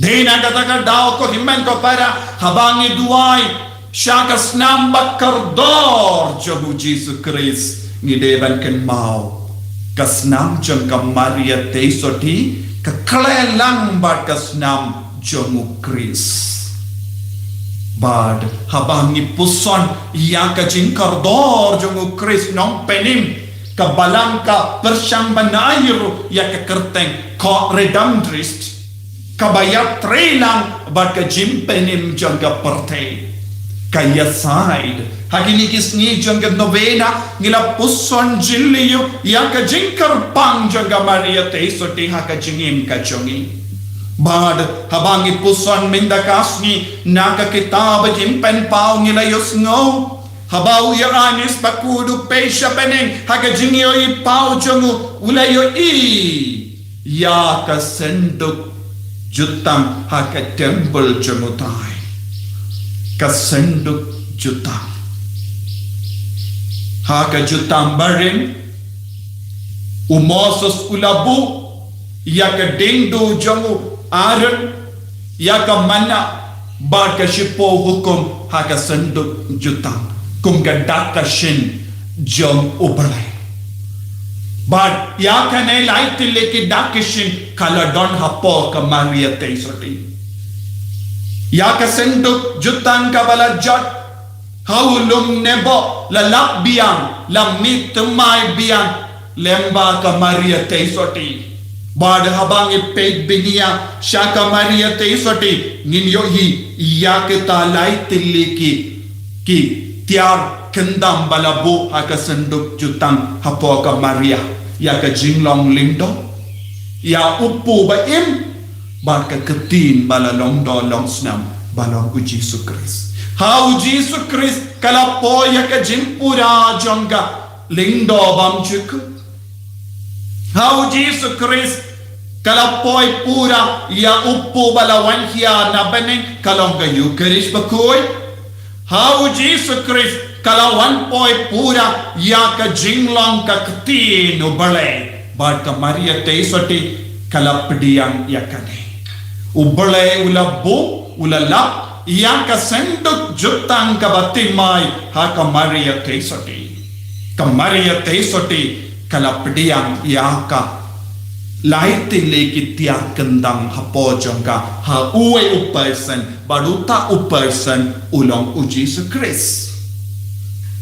dena kataka dao ko himmen ko para habangi duai shakas nam bakar dor jogu Jesu Kris ni devan ken mau kasnam jonga Maria te soti kakalelang bat kasnam jongu Kris bad habangi puson yang ka jingkar dor jongu Kris nong penim kabalang ka persyambanayru ya ke kerteng ko redamdrist kabayat trelang bat ka jimpenim jangga perte kaya side hagini kisni jangga novena ngila puson jilliyu ya ka jingkar pang jangga Maria te soti haka jingim ka jongi bad habangi puson minda kasni naka kitab jimpen pau ngila yusngo habau ya anis bakudu pesha peneng haga jingyo I pau jongu ulayo I ya ka senduk jutam haga temple jongu tai ka senduk jutam haga jutam baring umosos ulabu ya ka dingdu jongu aran ya ka mana ba ka shipo hukum haga senduk jutam kum gadaka shin jom ubalai bad ya kane light leke dakishin kala don hapo ka Maria te soti ya ka senduk jutang ka bala jot Haulum nebo la lap biang la mit mai biang lemba ka Maria te soti bad habang ipeg binia shaka Maria te soti ngin yo hi ya ke ta lai tilli ki tiar kendam balabu haka senduk jutang hapo ka Maria ya ka jinglong lindo ya upu ba im bad ka ketin balalong do long snam balong ku Jesus Christ. How Jesus Christ kalapoya ka jimpura jonga lindo bam chuk. How Jesus Christ kalapoy pura ya upu balawan hiya na beneng kalongga Eucharist bakoy. How Jesus Christ kalawan poy pura ya ka jinglong ka ktin ubale bad ka Maria te soti kalapdiang yakane. Ubale ulabu ulalap yang ka senduk jutang ka batimay ha ka Maria te soti. Ka Maria te soti kalapdiang ya ka laiti leki tiak kendang hapo jongka ha uwe upersen baruta upersen ulong u Jesus Christ.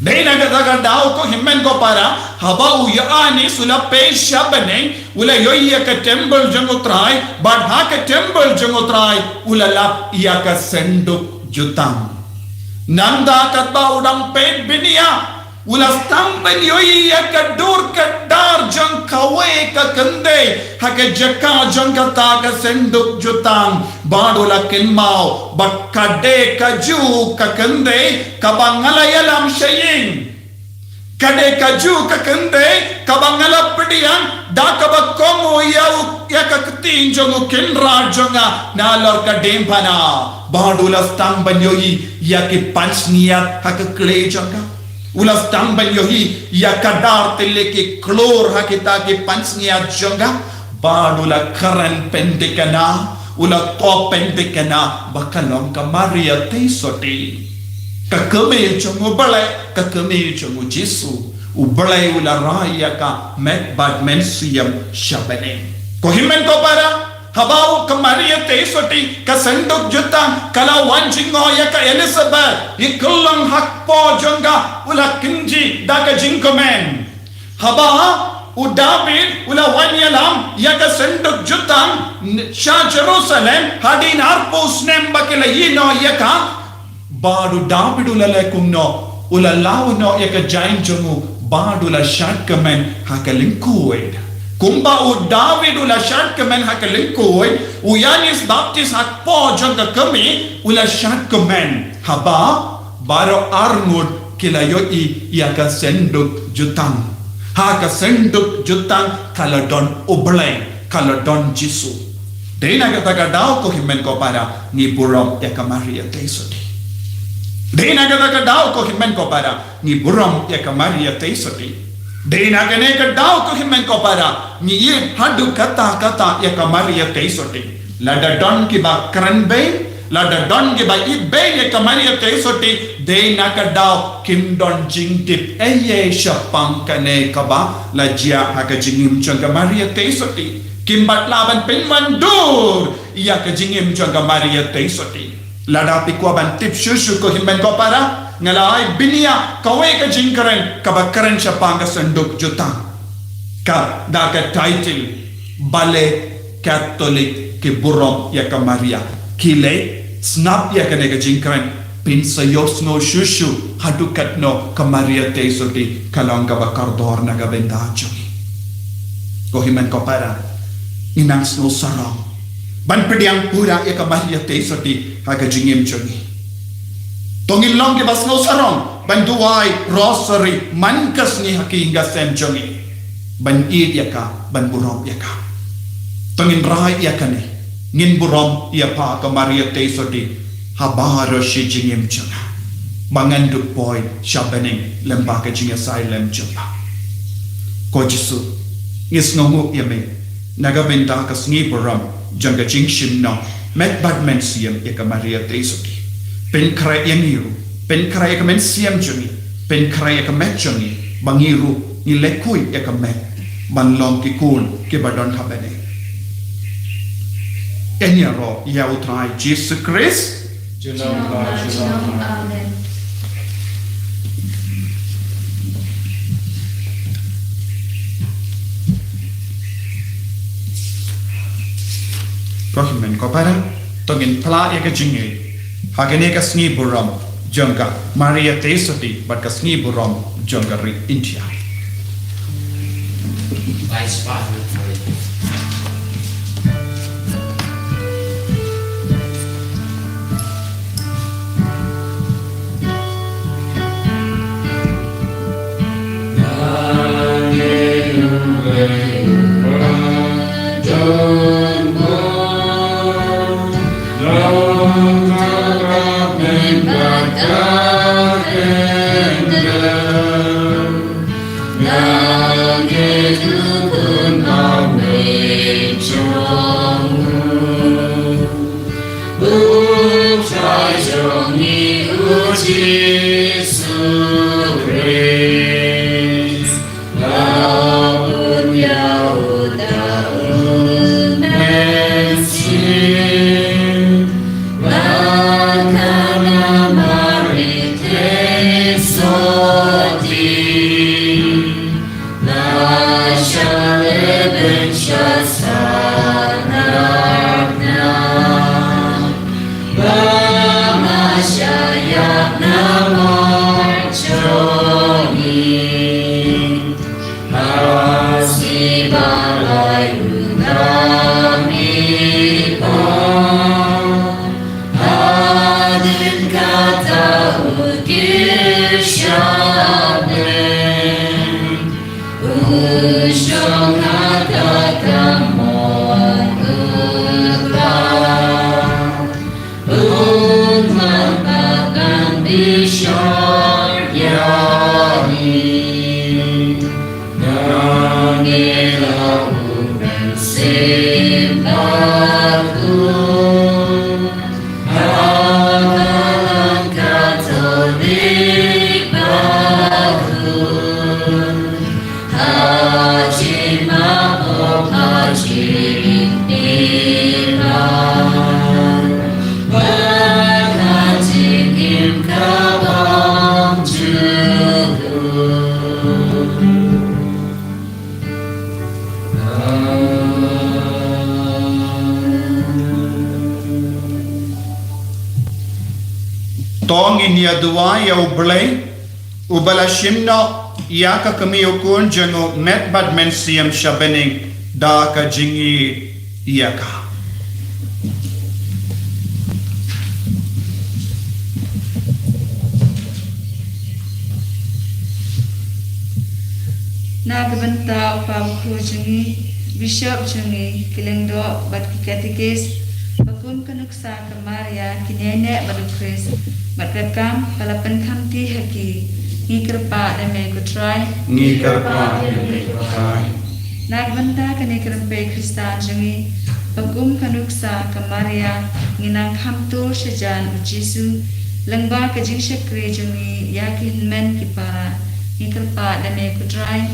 Dena katakan daw ko himen ko para haba uyani sula pesha beneng ula yoya ka temple jangotrai but ha ka temple jangotrai ula lap iya ka senduk jutang nanda katba udang pet binia ula stampen yoya ka dur ka dar jang kawe ka kende ha ka jaka jang kata ka senduk jutang badula kinmau bakkade kaju ka kende kabangalayalam shaying kade kaju ka kende kabangala pedian da kabakongo ya ka ktin jongo kinra jonga nalor ka dempana badula stampen yoyi ya ki panchniat ha ka kle jonga ulas tambal yohi ya kadar tele ke klor hakita ke pansnya jonga badula karan pendekana ula to pendekana bakalong ka Maria te soti ka keme jongo bale ka keme jongo Jesu ubale ula raya ka met bad mensiam shabane ko himen ko para habau ka Maria te soti ka senduk jutang kala wanjingo ya ka Elizabeth ikulang hakpo jonga ula kinji daga jinkomen haba u David ula wanyalam ya ka senduk jutang sha Jerusalem hadin arpos nemba kala yino ya ka badu David ula lekumno ula lawno ya ka jain jongu badu la shatkamen hakalingkuid kumba u David ula shatkamen hakalingkuid u Yanis Baptist hakpo jonga kami ula shatkamen haba baro arngud kila yoi ya ka senduk jutang ha ka senduk jutang kala don ubleng kala don Jesu dena kata daw ko himen ko para ni burom ya ka Maria te soti dena kata daw ko himen ko para ni burom ya ka Maria te soti dena kene daw ko himen ko para ni ye hadu kata ya ka Maria te soti lada don ki ba kranbe lada don ke ba ibe ye ka Maria te soti de nakadaw kim don jingtip eye shapang kane ka ba la jia ha ka jingim chang ka Maria te soti kim bat laban penmandur iya ka jingim chang ka Maria te soti lada pikwa ban tip shushu ko himben ko para ngalai binia kawe ka jingkaren ka ba karen shapang ka senduk jutang ka da ka title bale Catholic ke burom ya ka Maria kile snap ya kene ka jingkran pinsa yosno shushu hadukat no ka Maria te soti kalanga bakardor na gabenda jogi ko himen ko para inang sno sarong ban pediang pura ya ka Maria te soti ha ka jingim jogi tongin long ke basno sarong ban duai rosary mankas ni hakinga sem jogi ban id ya ka ban burom ya ka tongin rai ya kane ngin burom ia pa ka Maria te soti habaro shi jingim chunga mangan du boy shabening lemba ka jinga silem chunga ko Jesu ngis ngongu ia me naga benda ka sngi burom janga jingshim no met bad men siam ia ka Maria te soti pen krai yang iru pen krai ka men siam jungi pen krai ka met jungi bangiru ni lekui ia ka met banlong ki kun ke badon habene Enyaro ya utrai Jesus Christ. Amen. Prohimen ko parang tongin pala ya ka jingi. Hagane ka sngi buram jangka Maria Tesoti bat ka sngi buram jangka ri India. Vice Father for it. Tong inia dua ya ublay ubala shimno ya ka kami ukun jango met bad mensiam shabening da ka jingi ya ka. Nagbanta upabukho jungi Bishop jungi kilengdo bat kikatikis bakun kanuksa kamaria kinene badu Chris batkam palapan kamti haki ngikerpa deme kutrai nagbanta kanikerpe Kristan jungi bakum kanuksa kamaria nginang kamtur sejan ujisu lengba kajing syakri jungi yakin men kipara ngikerpa deme kutrai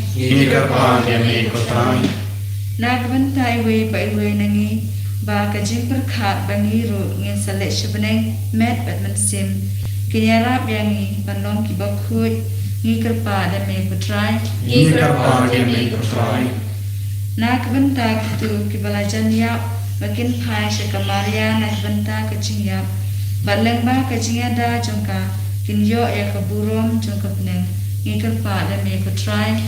nagbanta iwe ba iwe nangi ba kajing perkhat bangiru ngin salek sebeneng met batman sim kinyarap yangi panom kibakut ngikerpa deme kutrai nagbanta kitu kibalajan yap makin pai sekamaria nagbanta kajing yap baleng ba kajing ada jongka kinyo ya kaburom jongka peneng ngikerpa deme kutrai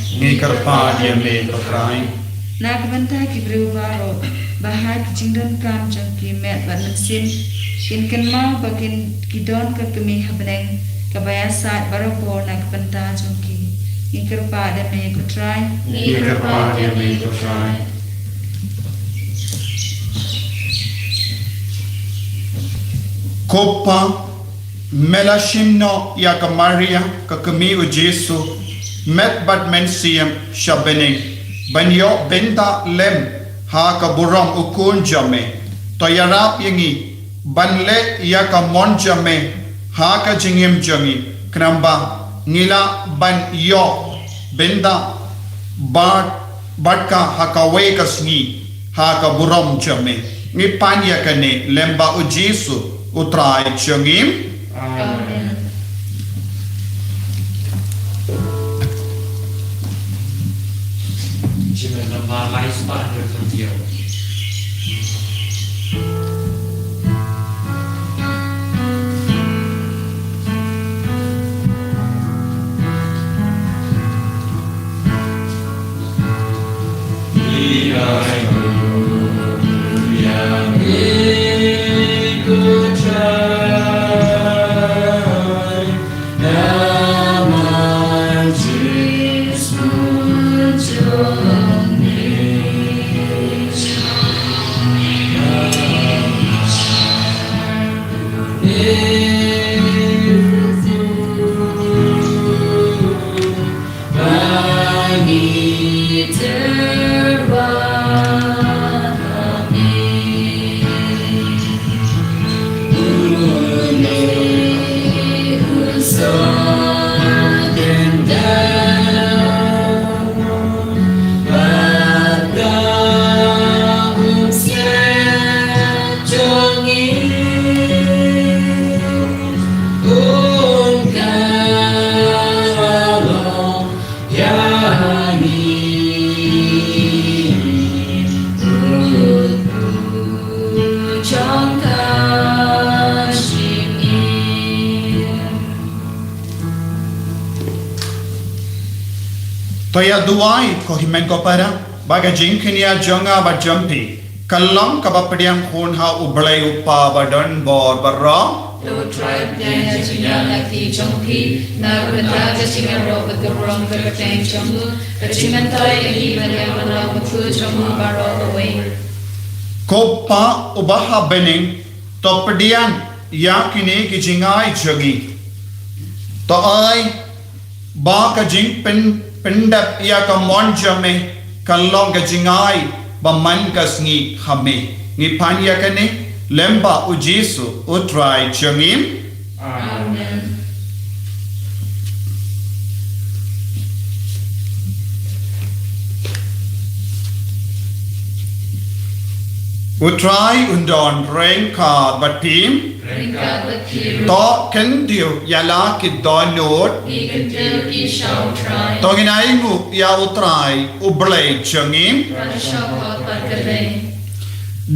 nagbanta kibrew baro bahag jingdon kam jangki met batman sim kin kenma bakin kidon ka kemi habneng kabayasat barabo nagbanta jangki ngikerpa deme kutrai Kopa melashimno ya ka Maria ka kami u Jesu met bad mensiam shabening banyo benda lem ha ka buram ukun jame toyarap yangi banle ya ka mon jame ha ka jingim jangi kramba ngila ban yo benda bat ka ha ka we ka sngi ha ka buram jame ngi panya kane lemba u Jesu utrai jangim Amen. Chỉ là life partner from you. Toya duai ko himen ko para baga jingkinia jonga ba jampi kalong kabapadiang khun ha ublay upa ba don bor barra Lo tribe dan jinga laki jongki na benda jinga ro ba gorong ba tang jongu jinga tai hi ba ya ba ku jongu ba ro away ko pa ubaha bening topadiang yakine ki jingai jogi to ai ba ka jing pendap ia ka monjame kalong ka jingai ba man kasngi khame ngi panya kane lemba ujisu utrai changim Amen utrai undon reng ka batim Ringkat lekiru to kendiu yala ki donot Ikan tel ki shau try to ginai ngu ya utrai ublay changim Shokot ba kadai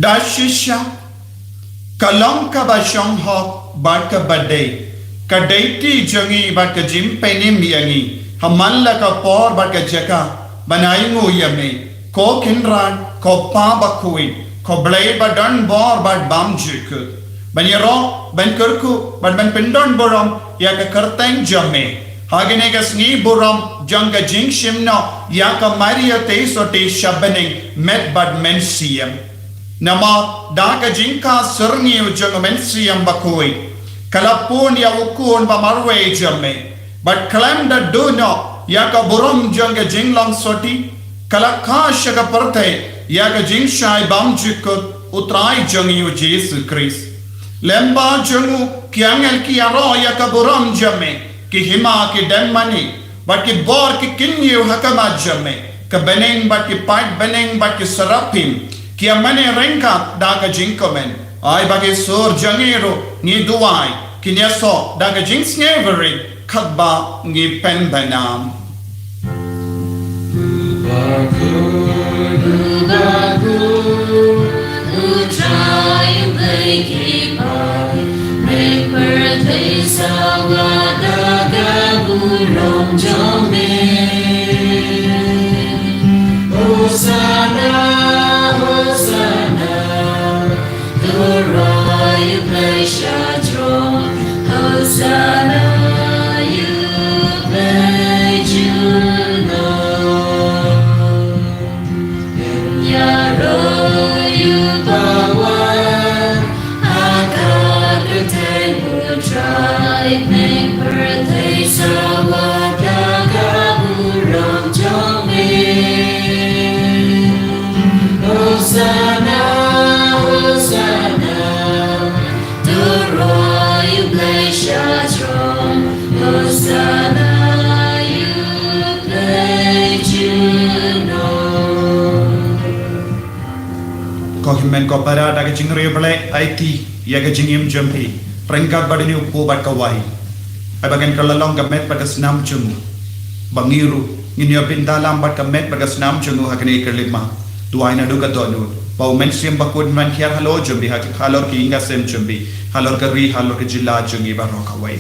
dashisha kalong ka ba shong hok ba ka badai kadai ti jangi ba ka jim penim yangi hamalla ka por ba ka jaka banai ngu yame ko kinran ko pa ba kuin ko blay ba dan bor ba bam jik ban yaro ban kurku ban pindon borom ya ka kartang jamme hagene ka sni borom janga jing shimno ya ka maria te so te shabaning met bad mensiam nama daga jingka serni ujang mensiam bakoi kalapun ya ukun ba marwe jamme but kalam da do no ya ka borom janga jinglang soti kalakha shaga parte ya ka jing shai bam jikut utrai jangi u Jesus Christ lemba jangu kiangel ki aro ya ka borom jamme ki hima ki demmani but ki bor ki kinyu hakama jamme ka beneng but ki pat beneng but ki sarapim kia mane rengka daga jinkomen ai bagi sur jangero ni duai kinya so daga jing snevering khatba ngi pen banam Utrai blaki pai Make birthday sawada gagurong jome Hosanna Hosanna Dora you play Shadron Hosanna you play Juno Yaro you bawan Akagatan will try Make birthday Sawada Gagurong Jome Hosanna, Hosanna, the royal blaze strong. Hosanna, you blaze Juno. ko himen ko para daga jing rebele it ya ga jingim jampi rengkat badani upo bat kawai ai bagen kalalong ga met pada senam jungu bangiru nginya pindalam bat ka met pada senam jungu hakne kelima tuai na duga donu pau men sim bakun man khiar halo jumbi hak halor ki inga sem jumbi halor ka ri halor ka jilla jungi ba ro kawai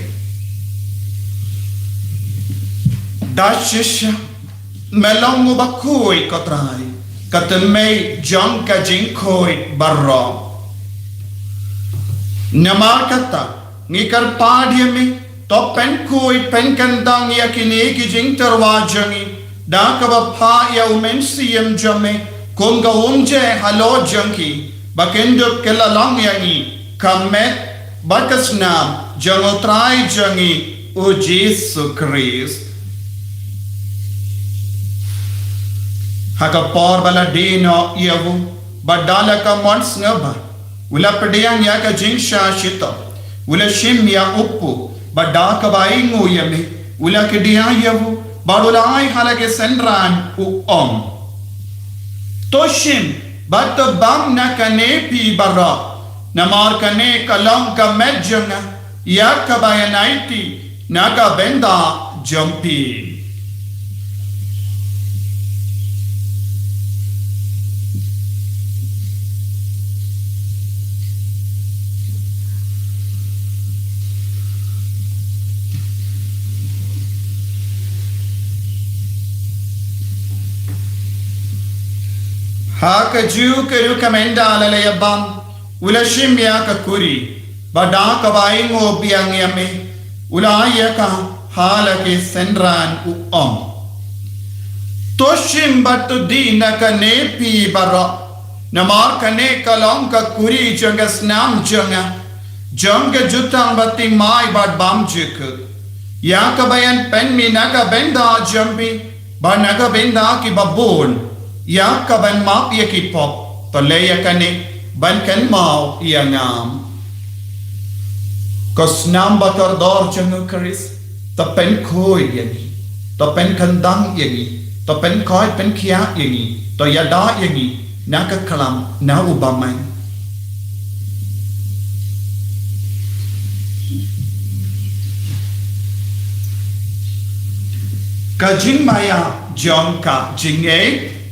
dashisha melong bakui kotrai katemei jong ka jing khoi barro namar kata ngikar padiami to pen khoi pen kandang yakini ki jing terwa jangi da ka ba pha ya umen siem jame konga umje halo jangi bakendo kelalang yangi kamet bakas nam jango trai jangi o Jesu Christ haka por bala dino yavu badala ka mons ngaba ula pediang ya ka jingsha shita ula shim ya uppu badaka baingu yame ula kedia yavu badulai halake senran u toshim bat bam na kanepi bara namar kane kalam ka medjanga ya kabayanaiti naga benda jampi haka ju keru kamenda alalaya bam ula shimya ka kuri bada ka baingo biang yame ula ya ka halake senran u toshim batu dina ka nepi bara namar kane kalam ka kuri janga snam janga jutang bati mai bad bam jik ya ka bayan pen mi naga benda jampi ba naga benda ki babon ya ka ban map ya ki pop to leya kane ban kan mau ya ngam ko snam batar dor janga Chris to pen khoi yani to pen kandang yani to pen khoi pen khia yani to ya da yani na ka kalam na ubamai ka jing maya jong ka jing e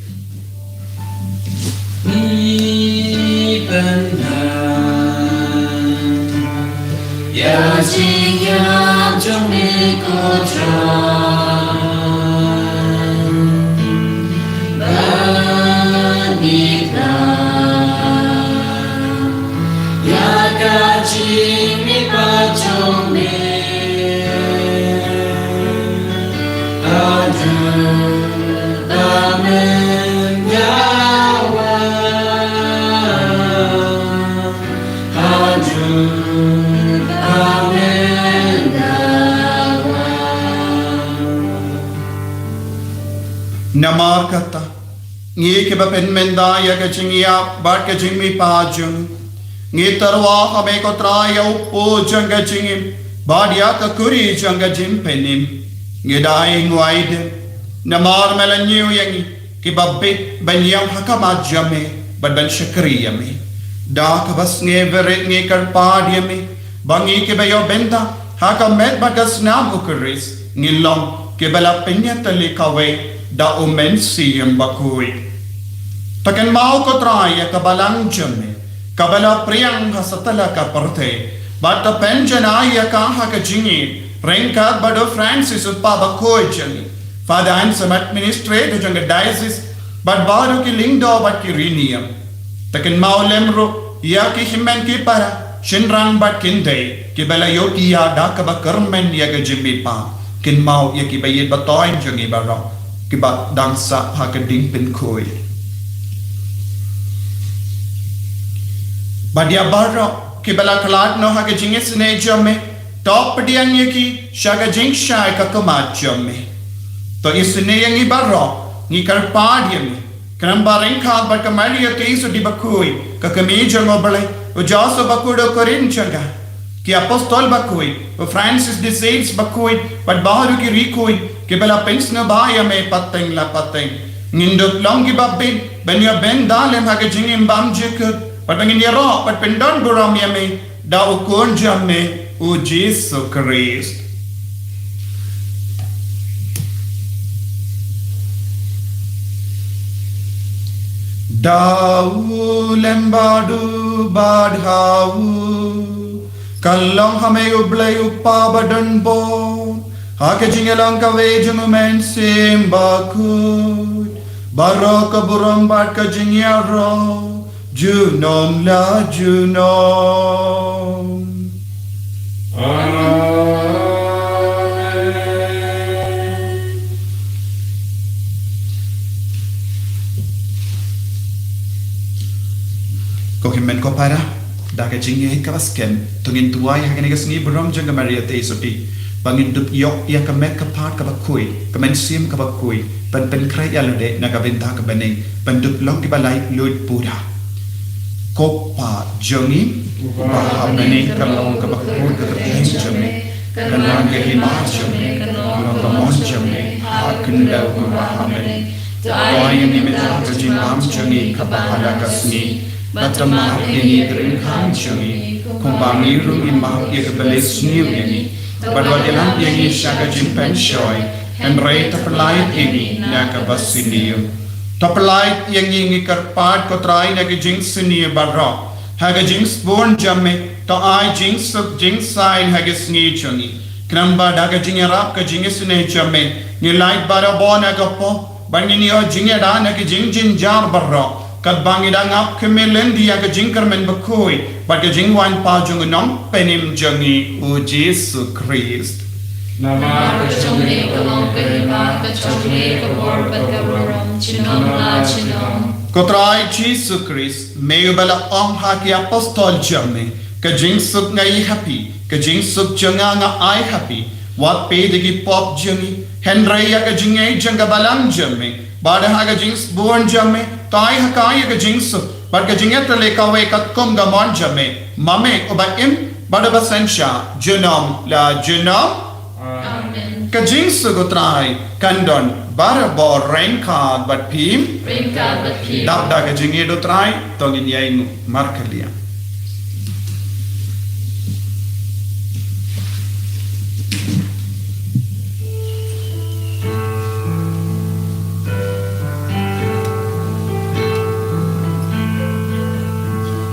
ya jing ya jong me ko tra namar kata ngi ke ba pen menda ya ka chingia bat ka jingmi pa jung ngi tarwa hame ko traya uppo janga chingim badia ka kuri janga jim penim ngi dai ngwaide namar melanyu yangi ki babbe banyam hakama jame bad ban shakriya me da ka bas nge vere nge kar padia me bangi ke bayo benda haka met bagas nam ukuris ngilom ke bala penya tali kawe da umen siyam bakui takan mau ko traya kabalang jame kabala priyang hasatala ka parte bata penjana ya ka haka jingi renka bado Francis uppa bakoi jani father answer administrator janga diocese but baru ki lingdo bat ki rinium takan mau lemro ya ki himen ki para shinrang bat kinde ki bala yoti ya da ka ba karmen ya ga jimbi pa kin mau ya ki bayit batoin jangi baro ki ba dangsa haka ding pin koi badia baro ki bala kalat no haka jingis ne jame top diang ye ki shaga jing shai ka kamat jame to isne yangi baro ni kar padiam kram bareng khat ba kamali ya teisu di bakui ka kami jango bale o jaso bakudo korin changa ki apostol bakui o Francis de Sales bakui but baharu ki rikui ki bala pensna baya me pateng la pateng ngindok longi babbin banya ben dalem haka jingim bam jikut but bangin yaro but pendon buram yame da o kon jamme o Jesus Christ Dau lembadu badhau kalong hame ublay uppa badan bon hake jingelang ka vejung men simbakut barok buram bat ka jingyaro junom la junom ko himmen ko para da ka jinge ka baskem tungin tuai ha ka sngi brom jang Maria te soti bangin dup yok ya ka mek ka pat ka bakui ka men sim ka bakui ban pen krai ya lode na ka benta ka bening ban dup long ki balai lut buddha kopa jongi ba ha bening ka long ka bakui ka teng jongi ka lang ke hi ma jongi ka mon jongi ha kun da ba ha bening tuai ni me ta ka jing am jongi ka ba ha ka sngi batama ni drin kham jongi kong ba mi ru in ma ye ka bale sngi ni Badwa dilang yangi shaka jimpen shoy and ray tapalait yangi naka basiniyo. Tapalait yangi ngi karpat ko try naka jinx siniyo barro. Haga jinx born jamme to I jinx sub jinx sign haga sni chungi. Kramba daga jingarap ka jingis ne jamme. Ni light bara bon naka po. Bangini o jingada naka jing jin jar barro. Kat bangida ngap kemelendi yaga jinkar men bakui. But the jingwan pa jung nom penim jungi u Jesu Christ. Nama Kachongi kalong kahima kachongi kabor bagarom chinom la chinom. Kotrai Jesu Christ meubala om haki apostol jamme. Ka jing suk ngai happy. Ka jing suk junga nga I happy. Wat pe digi pop jungi. Henry ya ka jingai janga balang jamme. Bada haga jings born jamme. Tai hakai ka jing suk. But ka jinget le kawe kat kum ga mon jamme. Mame oba im bada basensha junom la junom. Amen. Ka jing suk utrai kandon bara bo rain card but pim. Bring God the peace. Dap da ka jinget utrai tongin yain markalia.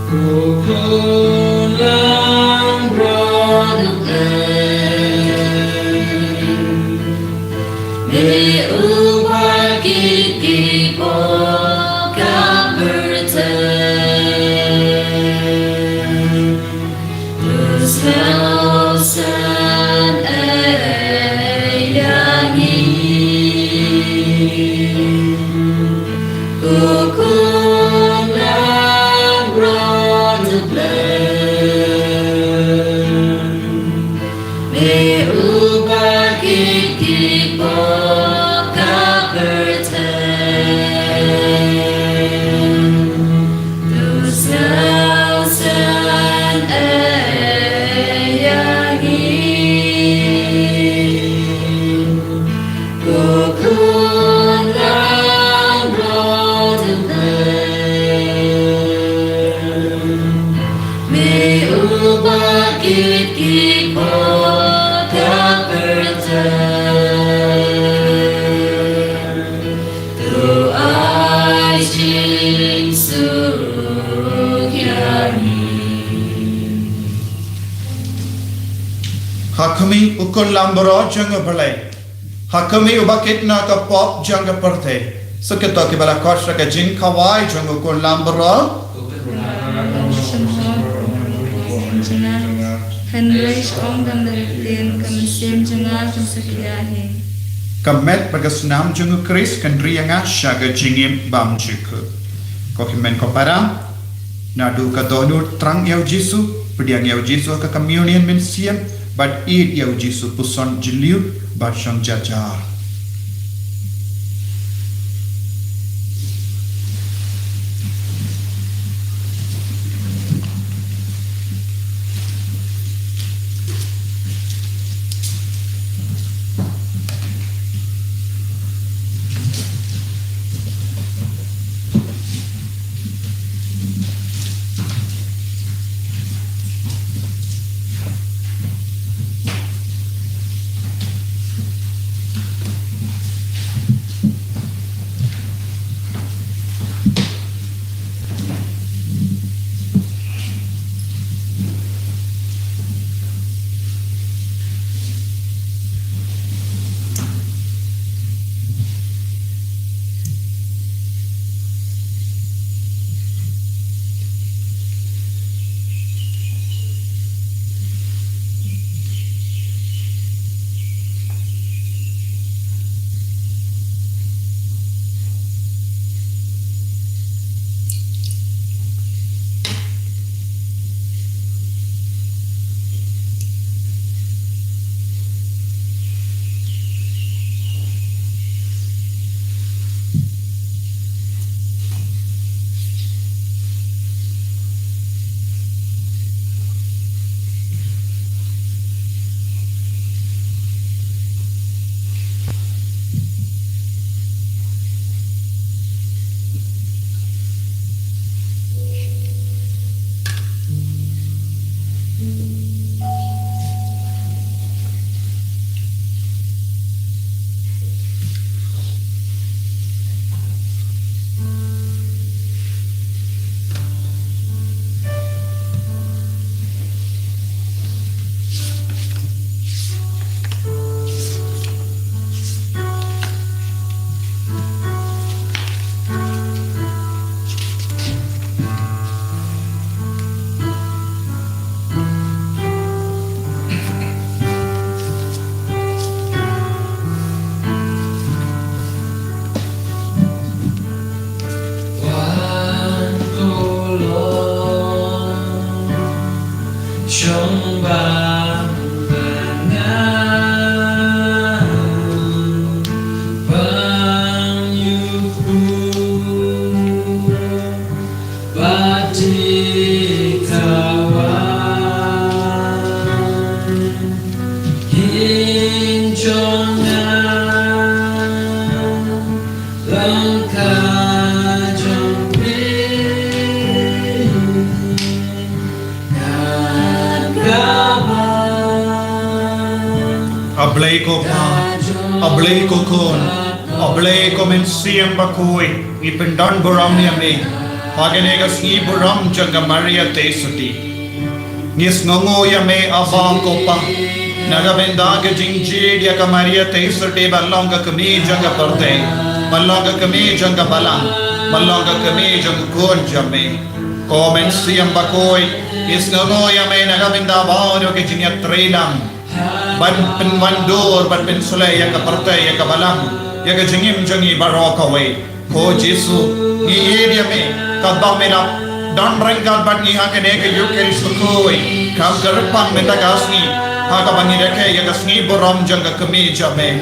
Kukulang May upar kikipo kaberten Tusmelsen eyangi Kukulang May upar kikipo Hakami ukun lambaro janga balai. Hakami ubakit na ka pop janga perte. Sakita ki bala kosha ka jing kawai janga ukun lambaro. Henry ong dam dalten kamisem jangal jang sakyahe. Kamet bagasnam janga Chris kandriyanga shaga jingim bam jiku. Kokimen kopara. Nadu ka donur trang yau Jesu. Pediang yau Jesu ka communion men siam. But eat yau Jesu puson jiliu bat shang jajar. trong ban ngàn bao nhiêu khu và chỉ kawan hin cho ngàn langkah trong Ablay ko pa, ablay ko kon, ablay ko men siyam bakoy, ipindan buram niya me, pagenegas ni buram janga Maria te suti. Ngis ngongo ya me abang ko pa, nagabenda ka jingji dia ka Maria te suti balong ka kami janga parte, balong ka kami janga balang, balong ka kami janga kon jame. Ko men siyam bakoy, ngis ngongo ya me nagabenda bao ke jinya trelang. Ban penwandur ban pensulay yang kapartay yang kabalang yang kajingim jangi barokaway ko Jesu ni dia me kadang mena dan renggal ban ni hakene ke yukeris koy kam garpang metagasni hakabangi reke yang kasni boram janga kami jame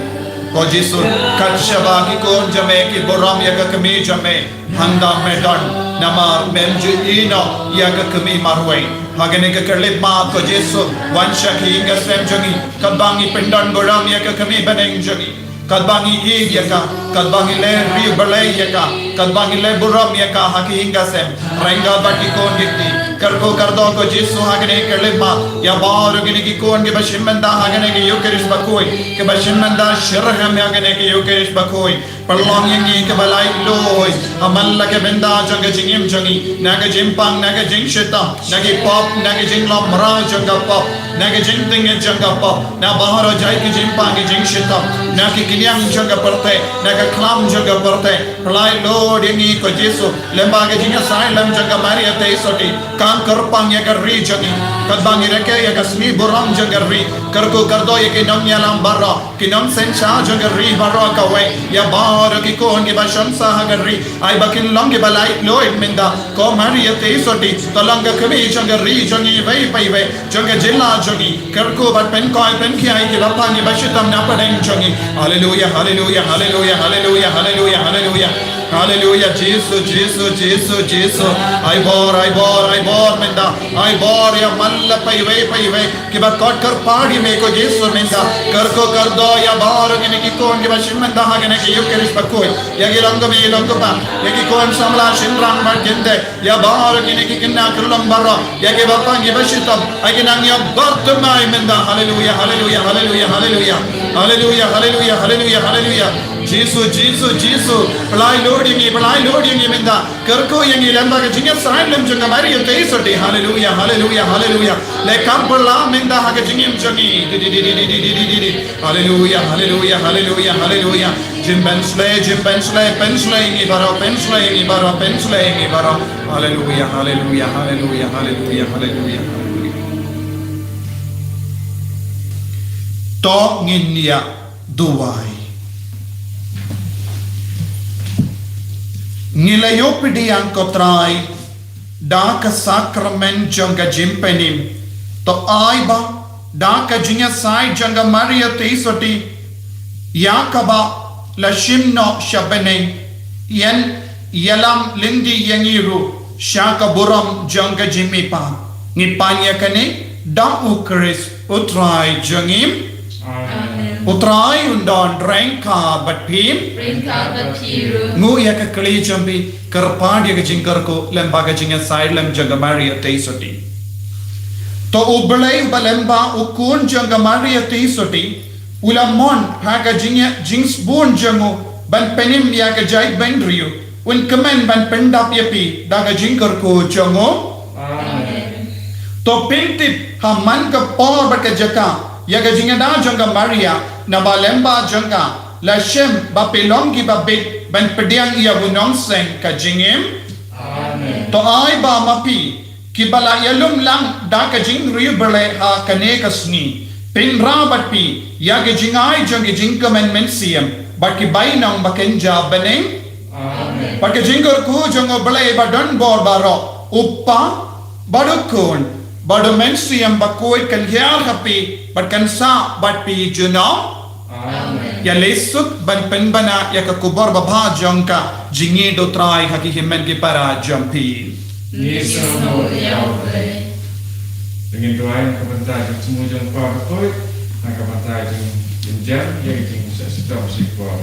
ko Jesu katshaba ki kon jame ki boram yang kami jame handa medan nama menju ino yang kami marway Hagane ka kerlit ma ko Jesu wansha ki inga sem jangi kadbangi pendan boram ya ka kami baneng jangi kadbangi ig ya ka kadbangi le ri balay ya ka kadbangi le boram ya ka haki inga sem renga bati kon gitti karko kardo ko Jesu hagane kerlit ma ya bar gine ki kon ke bashimanda hagane ki yukeris bakoy ke bashimanda shirham hagane ki yukeris bakoy Perlong yang ni kebalai loy amal lagi benda jangga jingim jangi naga jimpang naga jing shita naga pop naga jing lam mara jangga pop naga jing tingin jangga pop na baharo jai ki jimpang ki jing shita naga kinyang jangga perte naga klam jangga perte perlai loy yang ni ko Jesu lemba ke jingga sai lam jangga Maria te soti kan kerpang ya ri jangi kadbangi reke ya kasmi buram jangga ri karko kardo ya ki nam lam barra ki nam sencha jangga ri barra kawe ya ki kon ki basham sahagari ai bakin long ki balai loy minda ko Maria te soti talanga kami jangari jangi vai pai vai janga jilla jangi karko bat pen ko ai pen ki ai ki bapa ni bashitam na padeng jangi hallelujah hallelujah hallelujah hallelujah hallelujah hallelujah hallelujah Jesus Jesus Jesus Jesus ai bor minda ai bor ya malla pai vai ki bat kot kar padi me ko Jesus minda karko kar do ya bor ki kon ki bashim minda hagane ki yuk Bakoy, yagi langgo me langgo pa, yagi koan samla shinrang margende, ya bahar kini kikina kulam barra, yagi bapang yibashitam, agi nang ya bartumay menda, hallelujah, hallelujah, hallelujah, hallelujah, hallelujah, hallelujah, hallelujah, hallelujah. Jesus, Jesus, Jesus, pelai Lord yang ini menda, kerko yang ini lembah kecingnya sain lem jengga mari yang teisodi, hallelujah, hallelujah, hallelujah. Lekam perla menda haga jengim jengi, hallelujah, hallelujah, hallelujah, hallelujah. Jim Bensley, ini baro, hallelujah, hallelujah, hallelujah, hallelujah, hallelujah. To nginya duwai. Nilayo pidi ang kotray da ka sakrament jangga jimpenim to ay ba da ka jinya sai jangga Maria teisoti yakaba la shimno shabene yen yalam lindi yangiru shaka buram jangga jimipa ngipanya kane da ukris utray jangim Utrai undan rengka batpim ngu ya ka kli jambi karpad ya ka jingkar ko lembaga jinga side lem janga Maria teisoti to ublay balemba ukun janga Maria teisoti ulamon ha ka jinga jings bun jangu ban penim ya ka jai bendriu un kemen ban pendap yapi da ka jingkar ko jango to pintip ha man ka por bat ka jaka ya ka jinga da janga Maria na balemba janga la shem ba pelongi ba bit ban pediang ia bunong seng ka jingim to ai ba mapi ki bala yalum lang da ka jing riu berle ha kane kasni pin rabat pi ya ka jingai jang jing kamen mensiam ba ki bainang ba kenja beneng ba ka jingor ku jang berle ba don bor baro uppa badukun Badomen siam bakoi kalhial hapi berkansa bat pi junong. Amen. Ya lesuk ban penbana ya ka kubor babha jongka jingi do trai haki himen ki para jampi. Nisono yawe. Dengan doa yang kebentar semua jumpa berkoi, nak kebentar jam yang jing sesuatu sikor.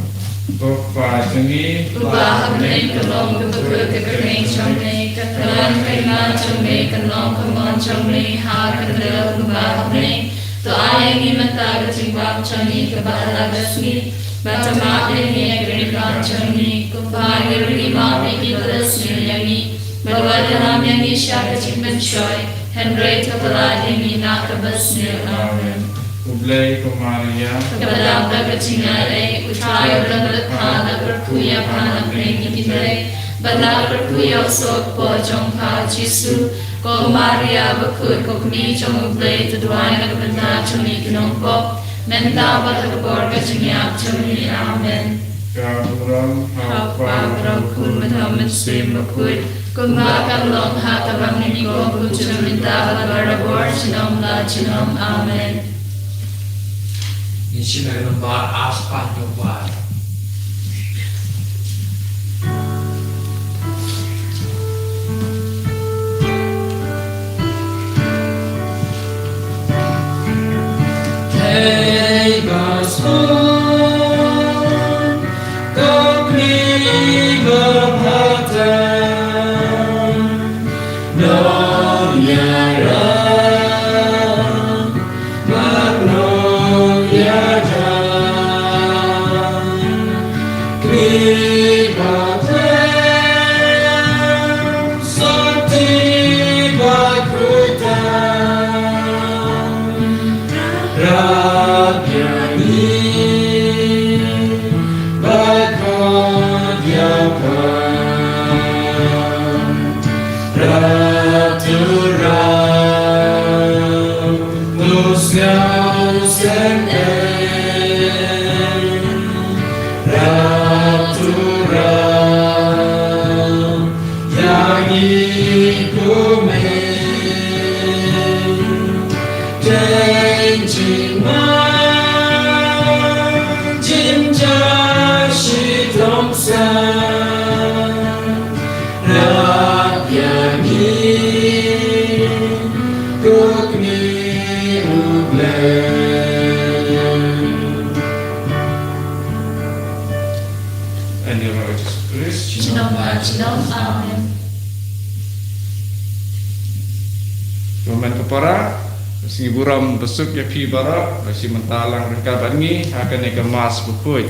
Bapa jengi. Ubah bening kelong kebekut kekering chomne kekalan kaiman chomne kalong kamon chomne ha kedel ubah bening to ayang imanta kecimbang chomne kebala gasmi batama ini kerikan chomne kubah gerima beki beresni yangi bawadam yangi syak kecimban choy Henry kepala ini nak kebesni amen. Ublay Kumaria. Kepada kecingare utrai berkala berkuya pana prengi kidai bala berkuya sok po jongka Jisu ko Maria bekut ko kami jong ublay tuduai na kepada joni kenongko menta bala kebor kecingap joni amen. Kaburam Hapa berakun menhamen sim bekut kumakan long hata bangni ko kujum minta bala berabor jinom la jinom amen. Ini lembar aspat doa. Hey Basman, kau ni berhatan, Nonyara, Magnolia. Tuan kepara, si buram besuk ya pi bara, si mentalang rekaban ni akan kemas bukui.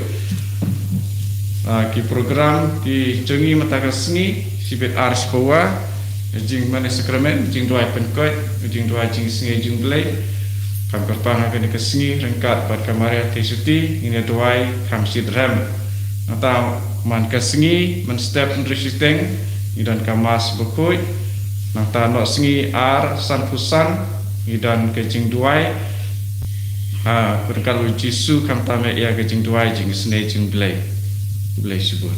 Ki program ki jengi matakas ni si bet ars bawa, jing mana sakramen, jing doai penkoi, jing doai jing singai jing belai. Kam kerpang akan kesini rengkat pada kamaria tesuti ini doai kam sidram. Atau man kesini man step resisteng dan kamas bukui. Nata nok singi ar san pusan idan kejing duai berkalu Jisu kam tame ia kejing duai jing senai jing belai sebut.